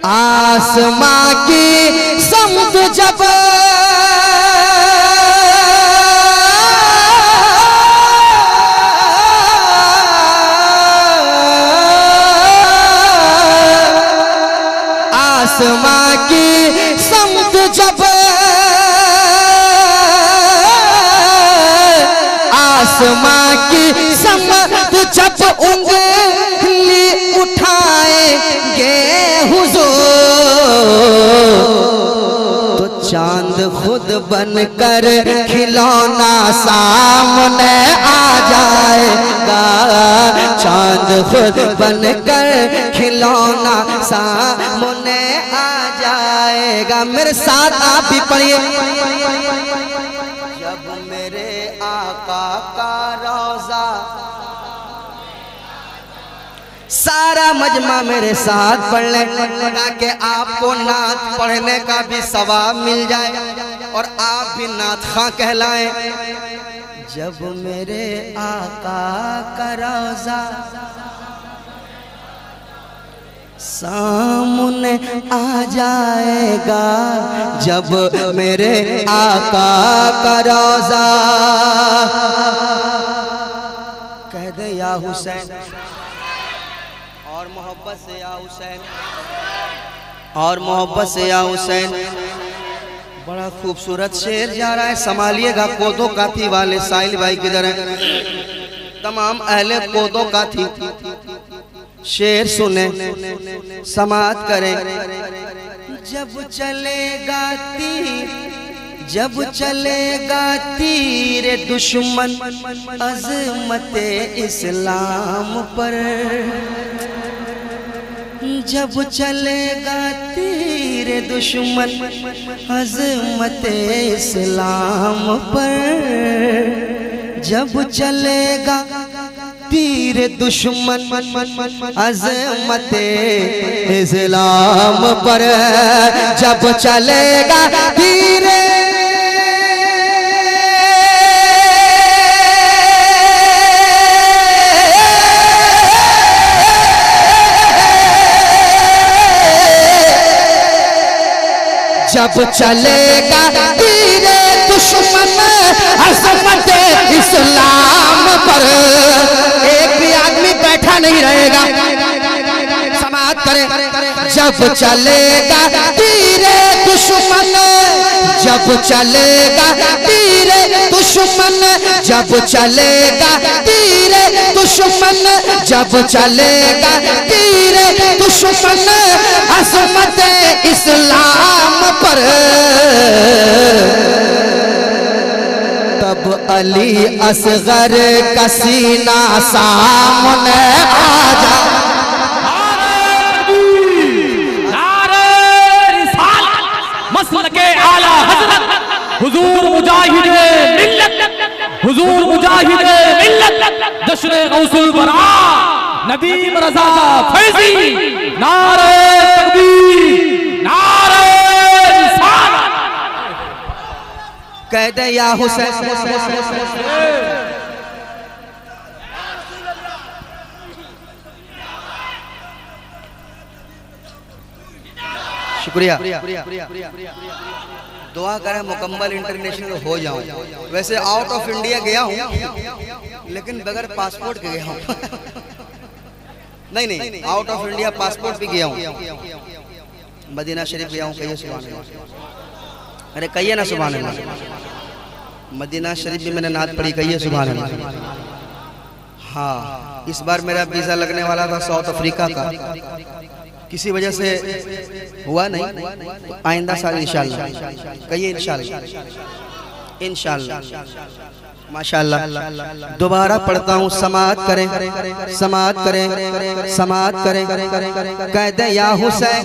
आसमां की समत जब आसमां की समत जब आसमां की समत जब उंगली उठाएंगे हुजूर, तो चांद खुद बनकर खिलौना सामने आ जाएगा। चांद खुद बनकर खिलौना सामने आ जाएगा। मेरे साथ आप भी पढ़िए। जब मेरे आका का रोजा, सारा मजमा मेरे साथ पढ़ने लगा के आपको नात पढ़ने का भी सवाब मिल जाए और आप भी नात खां कहलाएं। जब मेरे आका का रोजा सामने आ जाएगा, जब मेरे आका का रोजा, कह दे या हुसैन और मोहब्बत से या हुसैन, और मोहब्बत से या हुसैन। बड़ा खूबसूरत शेर जा रहा है, संभालिएगा। कोदो काथी वाले साहिल भाई किधर हैं? तमाम अहले कोदो काथी शेर सुने, समात करें। जब चलेगा तीर दुश्मन अज़मते इस्लाम पर, जब चलेगा तीर दुश्मन अज़मते इस्लाम पर, जब चलेगा तीर दुश्मन अज़मते इस्लाम पर, जब चलेगा तीर जब चलेगा तीर दुश्मन अज़मते इस्लाम पर, एक भी आदमी बैठा नहीं रहेगा। समाअत करें। जब चलेगा तीर दुश्मन, जब चलेगा तीर दुश्मन, जब चलेगा तीर दुश्मन, जब चलेगा तीर दुश्मन अज़मते इस्लाम पर, तब अली असगर का सीना सामने आ जा। मसलके आला हज़रत हुजूर मुजाहिद मिल्लत, हुजूर मुजाहिद मिल्लत, जश्न गौसुल बरा नदीम रज़ा फैज़ी, नारे तकबीर, नारे रिसालत। कह दे या हुसैन। शुक्रिया। दुआ करें मुकम्मल इंटरनेशनल हो जाऊं। वैसे आउट ऑफ इंडिया गया हूं, लेकिन बगैर पासपोर्ट के गया हूं। नहीं, आउट ऑफ इंडिया पासपोर्ट भी गया हूं। मदीना शरीफ गया हूं। कहिए सुभान अल्लाह। अरे कहिए ना सुभान अल्लाह। मदीना शरीफ भी मैंने नात पढ़ी। कहिए सुभान अल्लाह। हाँ, इस बार मेरा वीज़ा लगने वाला था साउथ अफ्रीका का, किसी वजह से हुआ नहीं, तो आइंदा साल इंशाल्लाह। कहिए इंशाल्लाह, इंशाल्लाह, माशाल्लाह। दोबारा पढ़ता हूँ, समाअत करें, समाअत करें, समाअत करें। कह दे या हुसैन,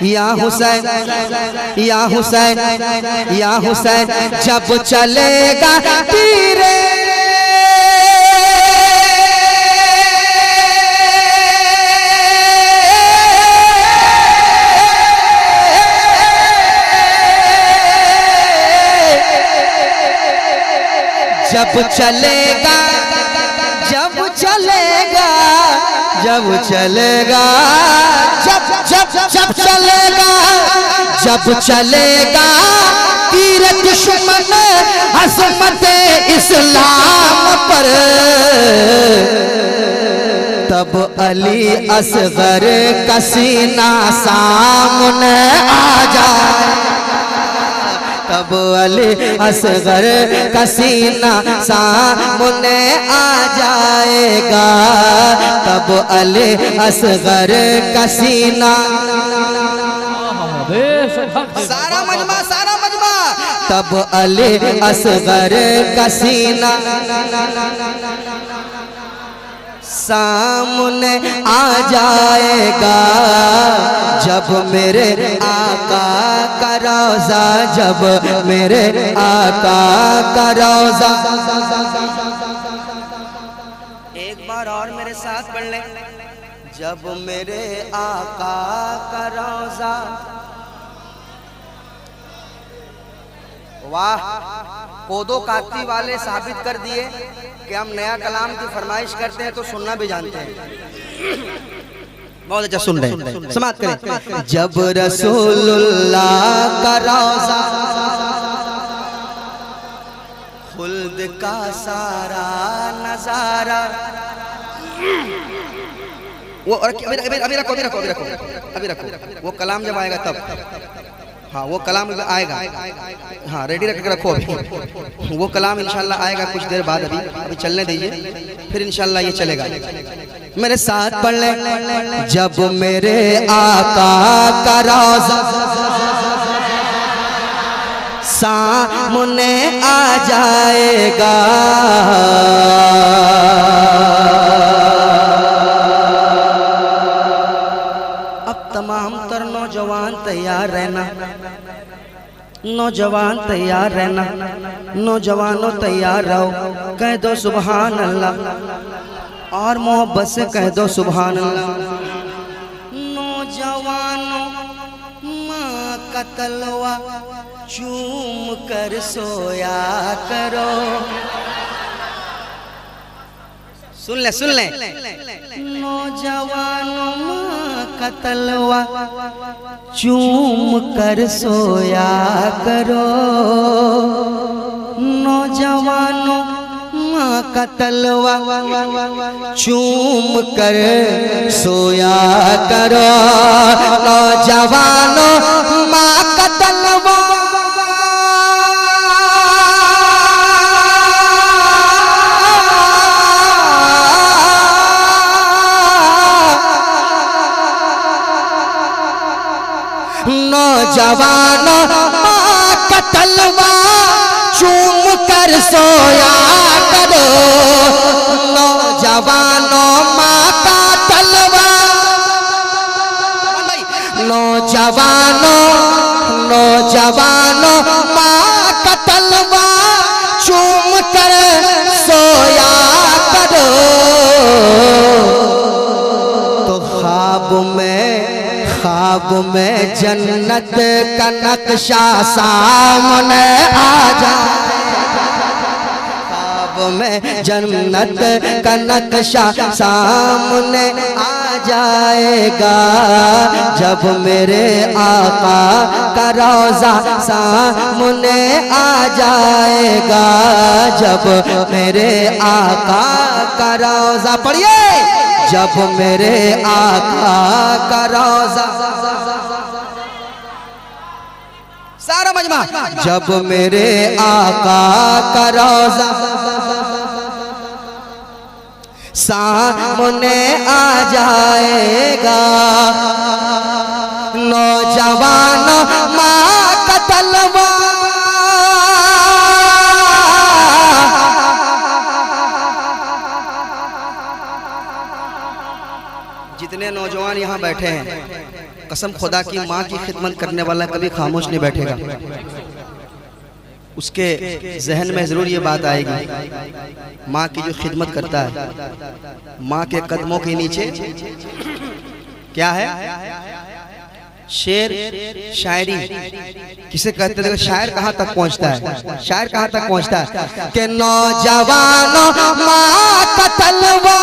या हुसैन, या हुसैन, या हुसैन, जब चलेगा तीरे जब चलेगा, जब चलेगा, जब चलेगा, जब जब जब चलेगा, जब चलेगा तीर दुश्मन अज़मत इस्लाम पर, तब अली असगर का सीना सामने आ जाए, तब अली असगर का सीना सामने आ जाएगा, तब अली असगर का सीना। सारा मजमा, सारा मजमा। तब अली असगर का सीना सामने आ जाएगा, जब मेरे आका का रोज़ा, जब मेरे आका का रोज़ा। एक बार और मेरे साथ पढ़ लें। जब मेरे आका का रोज़ा। वाह, कोदो काती वाले साबित कर दिए कि हम नया कलाम की फरमाइश करते हैं तो सुनना भी जानते हैं। बहुत अच्छा सुन रहे हैं, समाअत करें। जब रसूलुल्लाह का रोज़ा, खुल्द का सारा नजारा। वो अभी रखो, अभी रखो, अभी रखो, अभी रखो। वो कलाम जब आएगा तब, हाँ वो कलाम आएगा, हाँ रेडी रख के रखो अभी। वो कलाम इंशाल्लाह आएगा कुछ देर बाद, अभी चलने दीजिए, फिर इंशाल्लाह ये चलेगा। मेरे साथ पढ़ ले। जब मेरे आका का रोज़ा सामने आ जाएगा, अब तमाम तर नौजवान तैयार रहना, नौजवान तैयार रहना, नौजवानों तैयार रहो। कह दो सुभान अल्लाह, और मोहब्बत से कह दो सुभान अल्लाह। नौजवानों माँ का तलवा चूम कर सोया करो। सुन ले, सुन ले। नौजवानों माँ का तलवा चूम कर सोया करो, नौजवानों माँ का तलवा चूम कर सोया करो, नौजवानों माँ का तलवा नौजवानों माँ का तलवा चूम कर सोया करो, नौजवानों माँ का तलवा, नौजवानों, नौजवानों माँ का तलवा चूम कर सोया करो, तो ख्वाब में जन्नत का नक्शा सामने आ जाए, ख्वाब में जन्नत का नक्शा सामने आ जाएगा जब मेरे आका का रोज़ा सामने आ जाएगा जब मेरे आका का रोज़ा पढ़िए जब मेरे आका का रोज़ा सारा मजमा जब मेरे आका का रोज़ा सामने आ जाएगा नौजवान माँ का तलवा जितने नौजवान यहाँ बैठे हैं कसम खुदा की माँ की खिदमत करने वाला कभी खामोश नहीं बैठेगा उसके जहन में जरूर ये बात आएगी माँ की जो खिदमत करता है माँ के कदमों के नीचे क्या है शेर शायरी किसे कहते थे शायर कहाँ तक पहुँचता है शायर कहाँ तक पहुँचता है कि नौजवानों माँ का तलवा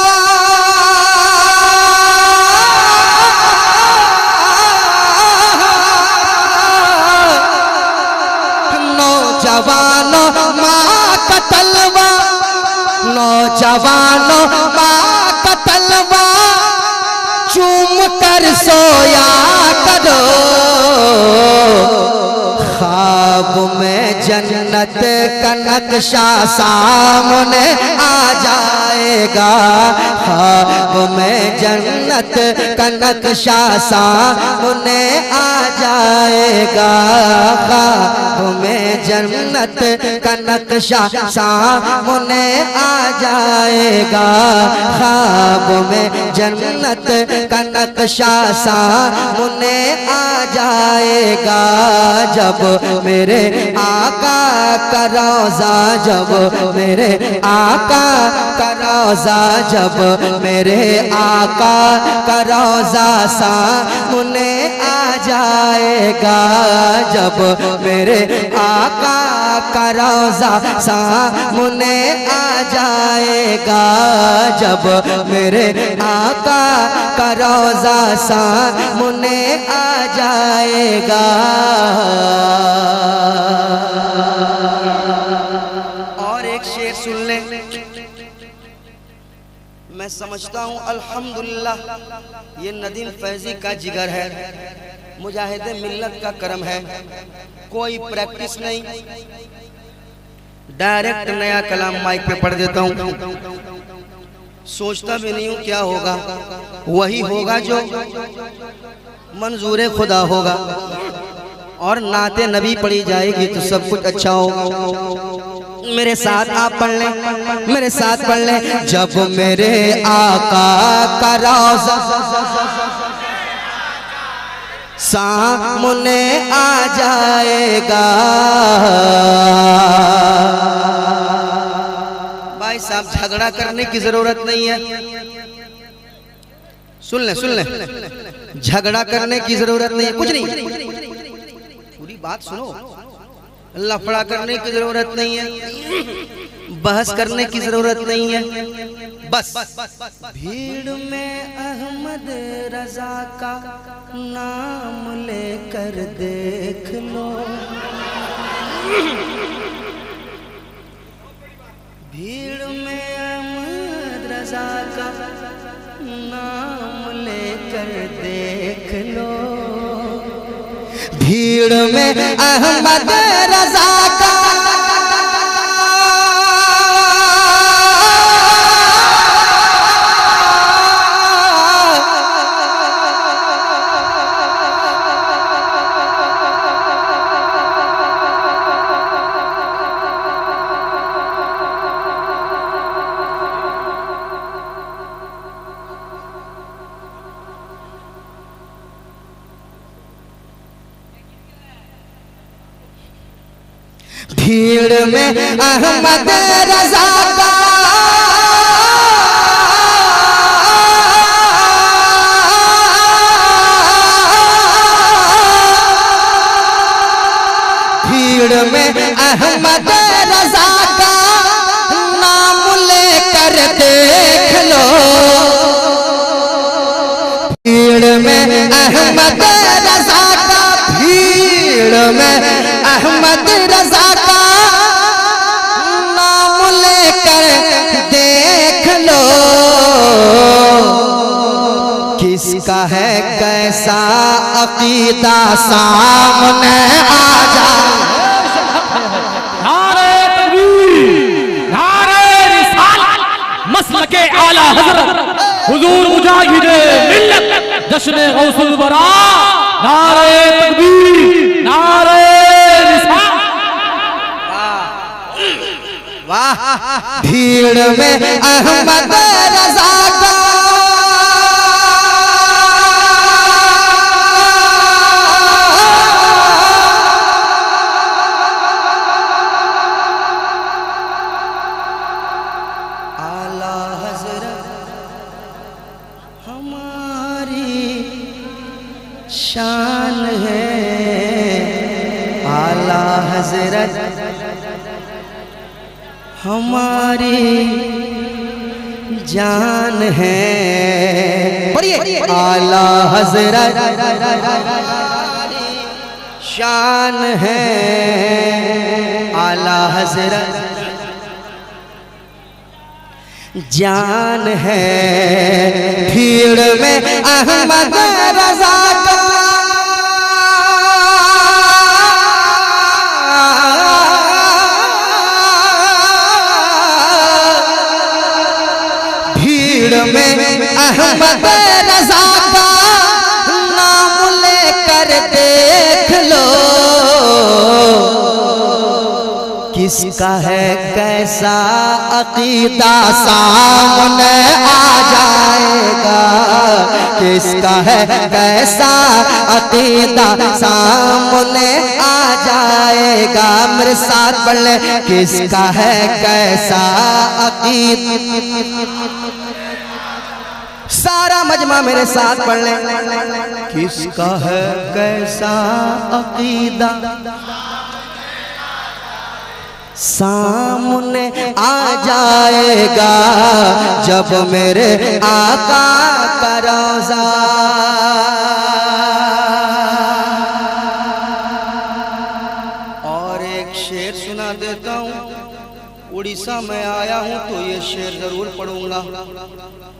नौजवानों माँ का तलवा नौजवानों माँ का तलवा चूम कर सोया करो ख्वाब में जन्नत का नक्शा सामने आ जाएगा ख्वाब में जन्नत का नक्शा सामने आ जाएगा ख्वाब में जन्नत का नक्शा सामने आ जाएगा ख्वाब में जन्नत का नक्शा सामने आ जाएगा जब मेरे आका का रोज़ा जब मेरे आका का रोज़ा जब मेरे आका का रोज़ा सामने आ जाएगा जब मेरे आका का रोज़ा सामने आ जाएगा जब मेरे आका का रोज़ा सामने आ जाएगा और एक शेर सुन ले मैं समझता हूँ अल्हम्दुलिल्लाह ये नदीम फैजी का जिगर है मुजाहिदे मिल्लत का करम है कोई प्रैक्टिस नहीं डायरेक्ट नया कलाम माइक पे पढ़ देता हूँ सोचता भी नहीं हूँ क्या होगा वही होगा जो मंजूर खुदा होगा और नाते नबी पढ़ी जाएगी तो सब कुछ अच्छा होगा मेरे साथ आप पढ़ लें मेरे साथ पढ़ लें जब मेरे आका का रोज़ा सामने आ जाएगा भाई साहब झगड़ा करने की जरूरत नहीं है सुन ले झगड़ा करने की जरूरत नहीं है कुछ नहीं पूरी बात सुनो लफड़ा करने की जरूरत नहीं है बहस करने की जरूरत नहीं है बस भीड़ में अहमद रजा का नाम लेकर देख लो भीड़ में अहमद रजा का नाम लेकर देख लो भीड़ में अहमद रजा का भीड़ में अहमद रजा का भीड़ में अहमद रजा का नाम कर देख लो, भीड़ में अहमद रजा का, भीड़ में अहमद रजा का नाम लेकर देख लो, किसका है कैसा अकीदा सामने आ जाए। नारे तकबीर, नारे रिसालत, मसलके आला हज़रत हुजूर मुजाहिदे मिल्लत जश्न गौसुल वरा। नारे तकबीर, नारे रिसालत। वाह, भीड़ में अहमद रजा का आला हज़रत हमारी शान है, आला हज़रत हमारी जान है। पढ़िए, आला हज़रत शान है, आला हज़रत जान है। भीड़ में अहमद रजा का में अहमद रजा का नाम लेकर देख लो, किसका है कैसा अकीदा सामने आ जाएगा, किसका है कैसा अकीदा सामने आ जाएगा। मेरे साथ पढ़ ले, किसका है कैसा अकीदा, सारा मजमा मेरे साथ पढ़ ले, किसका है कैसा अकीदा सामने आ जाएगा, जब मेरे आका का रोज़ा। और एक शेर सुना देता हूँ, उड़ीसा में आया हूँ तो ये शेर जरूर पढ़ूंगा,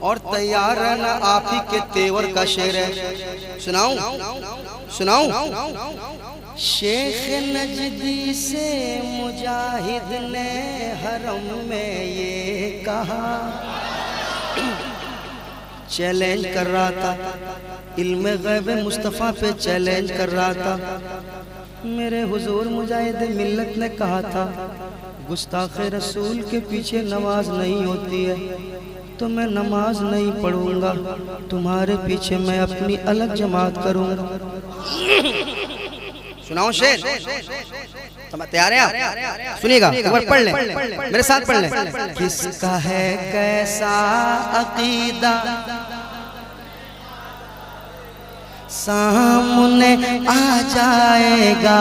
और तैयार रहना, आप ही के तेवर का शेर है। सुनाऊं सुनाऊं। शेख नजदी से मुजाहिद ने हरम में ये कहा, चैलेंज कर रहा था, इल्म गैब मुस्तफ़ा पे चैलेंज कर रहा था। मेरे हुजूर मुजाहिद मिल्लत ने कहा था, गुस्ताख रसूल के पीछे नमाज नहीं होती है, तो मैं नमाज नहीं पढ़ूंगा, तुम्हारे पीछे मैं अपनी अलग जमात करूंगा। सुनाओ शेर, तैयार हैं आप? सुनिएगा, एक बार पढ़ लें, मेरे साथ पढ़ लें। किसका है कैसा अकीदा सामने आ जाएगा,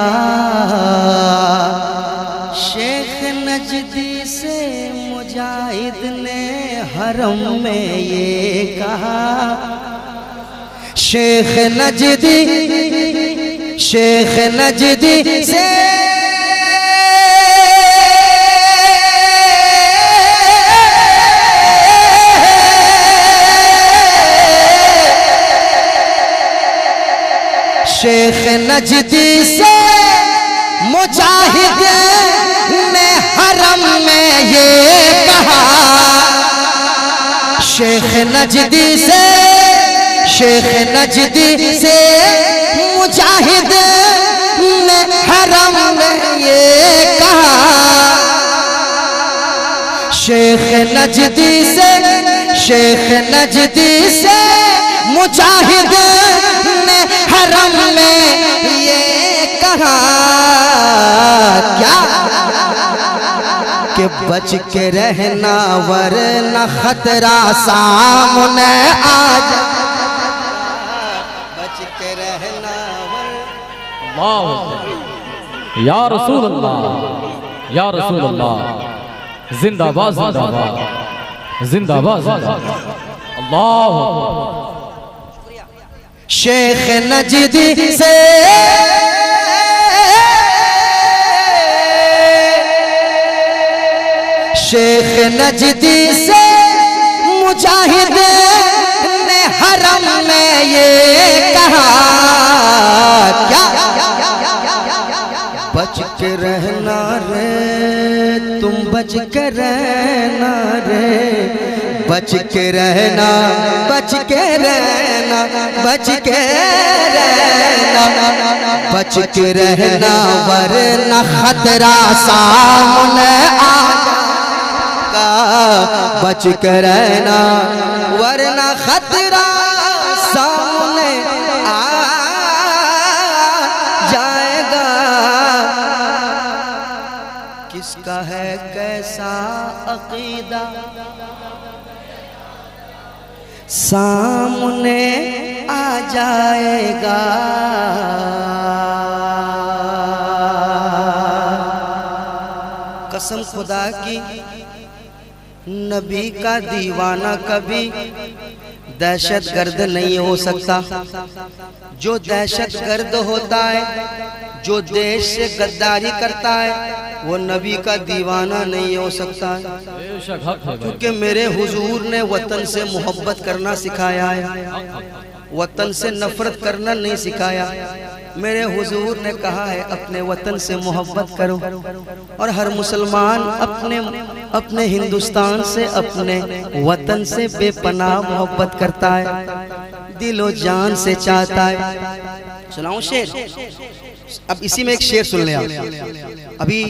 शेख नजदी से मुजाहिद ने हरम में ये कहा, शेख नजदी से शेख नजदी से मुजाहिद ने हरम में ये कहा, शेख नजदी से मुजाहिद ने हरम में ये कहा, शेख नजदी से मुजाहिद ने हरम में ये कहा, क्या कि बच के रहना वरना खतरा सामने आ जा, बच के रहना वरना। या रसूल अल्लाह, या रसूल अल्लाह, जिंदाबाद जिंदाबाद। जिंदाबाद जिंदाबाद अल्लाह शेख नजदी से शेख नजदी से मुजाहिद ने हरम में ये कहा क्या बच के रहना रे तुम बच के रहना रे बच के रहना बच के रहना बच के रहना बच के रहना वरना खतरा सामने आएगा बच के रहना वरना खतरा सामने आ जाएगा किसका है कैसा अकीदा सामने आ जाएगा कसम खुदा की नबी का दीवाना कभी दहशत गर्द नहीं हो सकता जो दहशत गर्द होता है जो देश से गद्दारी करता है वो नबी का दीवाना नहीं हो सकता है क्योंकि मेरे हुजूर ने वतन से मोहब्बत करना सिखाया है वतन से नफरत करना नहीं सिखाया मेरे हुजूर ने कहा है अपने वतन से मोहब्बत करो और हर मुसलमान अपने हिंदुस्तान से अपने वतन से बेपनाह मोहब्बत करता है दिलो जान से चाहता है सुनाऊं शेर अब इसी में एक शेर सुन ले आप अभी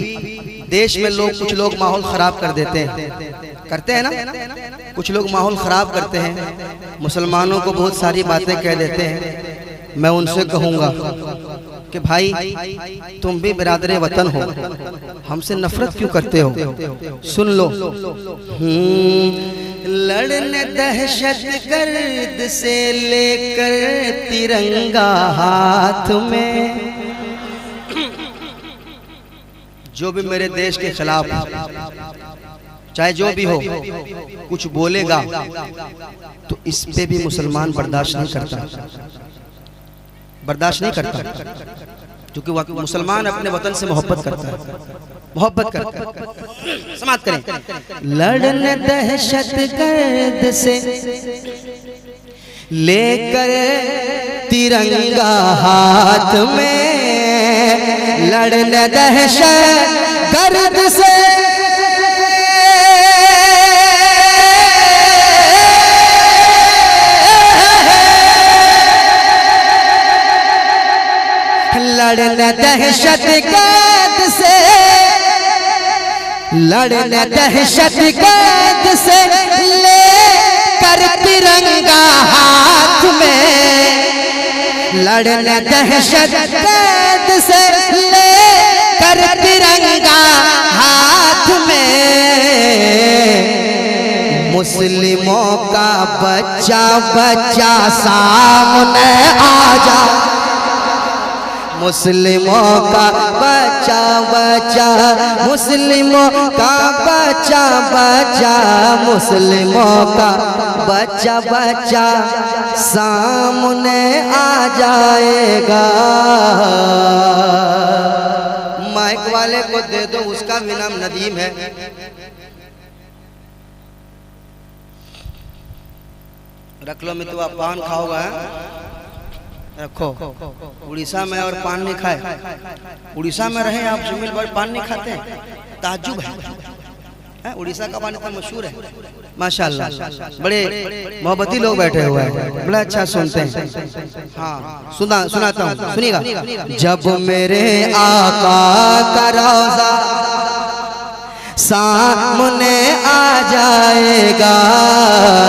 देश में कुछ लोग माहौल खराब कर देते हैं करते हैं ना कुछ लोग माहौल खराब करते हैं मुसलमानों को बहुत सारी बातें कह देते हैं मैं उनसे कहूँगा कि भाई तुम भी बिरादरे वतन हो हमसे नफरत क्यों करते हो सुन लो लड़ने दहशत गर्द से लेकर तिरंगा हाथ में जो भी मेरे देश के खिलाफ चाहे जो भी हो कुछ बोलेगा तो इस पे भी मुसलमान बर्दाश्त नहीं करता क्योंकि मुसलमान अपने वतन से मोहब्बत करता है समाप्त करें लड़ने दहशत गर्द से लेकर तिरंगा हाथ में लड़ने दहशत गर्द से लड़ने दहशत गर्द से लड़ने दहशत गर्द से ले कर तिरंगा हाथ में लड़ने दहशत गर्द से ले कर तिरंगा हाथ में मुस्लिमों का बच्चा बच्चा सामने आ जा मुस्लिमों का बच्चा बच्चा मुस्लिमों का बच्चा बच्चा मुस्लिमों का बच्चा बच्चा सामने आ जाएगा माइक वाले को दे दो उसका भी नाम नदीम है रख लो मैं तो आप पान खाओगा रखो उड़ीसा में और पान नहीं खाए उड़ीसा में रहे आप जुमिल भर पान नहीं खाते हैं ताज्जुब है उड़ीसा का पान इतना मशहूर है माशाल्लाह बड़े मोहब्बती लोग बैठे हुए हैं बड़ा अच्छा सुनते हैं हाँ सुनाता हूँ सुनिएगा जब मेरे आका का रोज़ा सामने आ जाएगा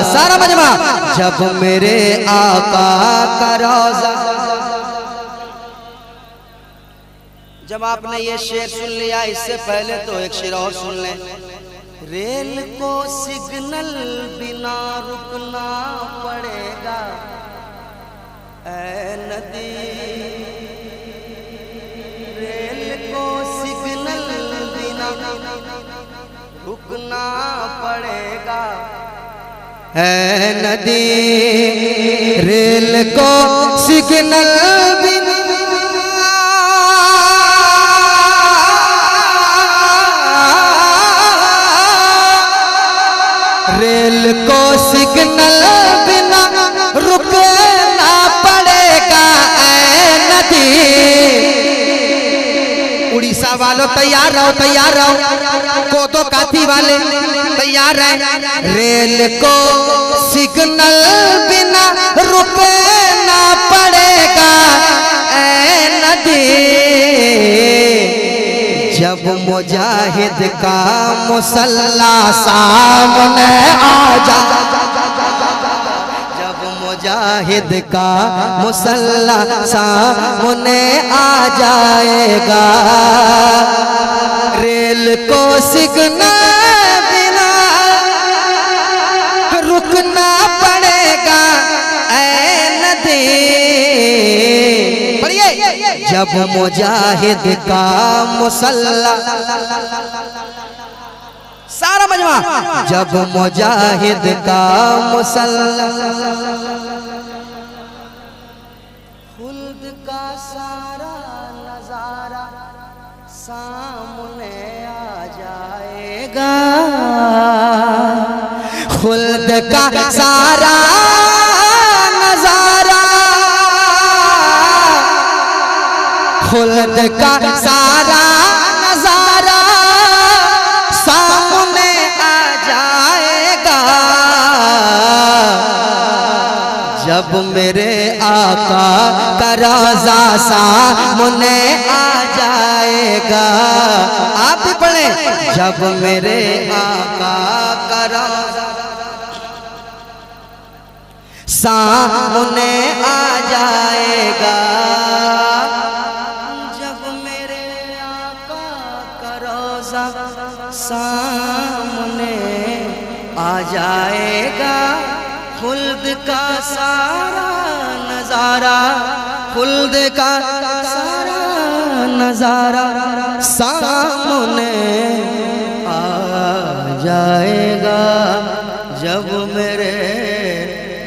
सारा मजमा जब मेरे आका का रोज़ा जब आपने ये शेर सुन लिया इससे पहले तो एक शेर और सुन लें रेल को सिग्नल बिना रुकना पड़ेगा ऐ नदी रेल को सिग्नल बिना रुकना पड़ेगा है नदी रेल को सिग्नल बिना रेल को सिग्नल बिना रुकना पड़ेगा। ऐ नदी उड़ीसा वालों तैयार रहो, तैयार रहो। कोदो काठी वाले तैयार है। रेल को सिग्नल बिना रुकना पड़ेगा। ऐ नदी जब मुजाहिद का मुसल्ला सामने आ जा, जब मुजाहिद का मुसल्ला सामने आ जाएगा। रेल को सिग्नल बिना रुकना पड़ेगा। ऐ नदी पढ़िए, जब मुजाहिद का मुसल्ला सारा मजमा, जब मुजाहिद का मुसल्ला खुल्द का सारा नजारा सामने आ जाएगा। खुल्द का सारा नजारा, खुल्द का सारा नजारा सामने आ जाएगा। जब मेरे आका का रोज़ा सामने आ जाएगा। आप भी पढ़ें, जब मेरे आका का रोज़ा सामने आ जाएगा। सामने आ जाएगा। खुल्द का सारा नजारा, खुल्द का सारा नजारा सामने आ जाएगा। जब मेरे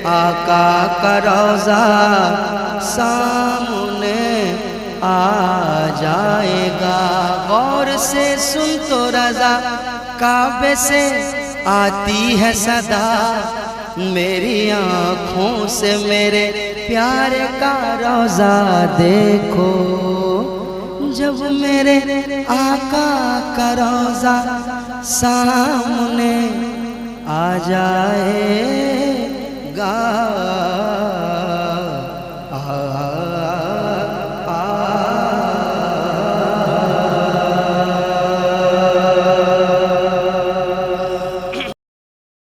आका का रोज़ा सामने आ जाएगा। गौर से सुन तो रज़ा, काबे से आती है सदा। मेरी आँखों से मेरे प्यारे का रोज़ा देखो। जब मेरे आका का रोज़ा सामने आ जाएगा।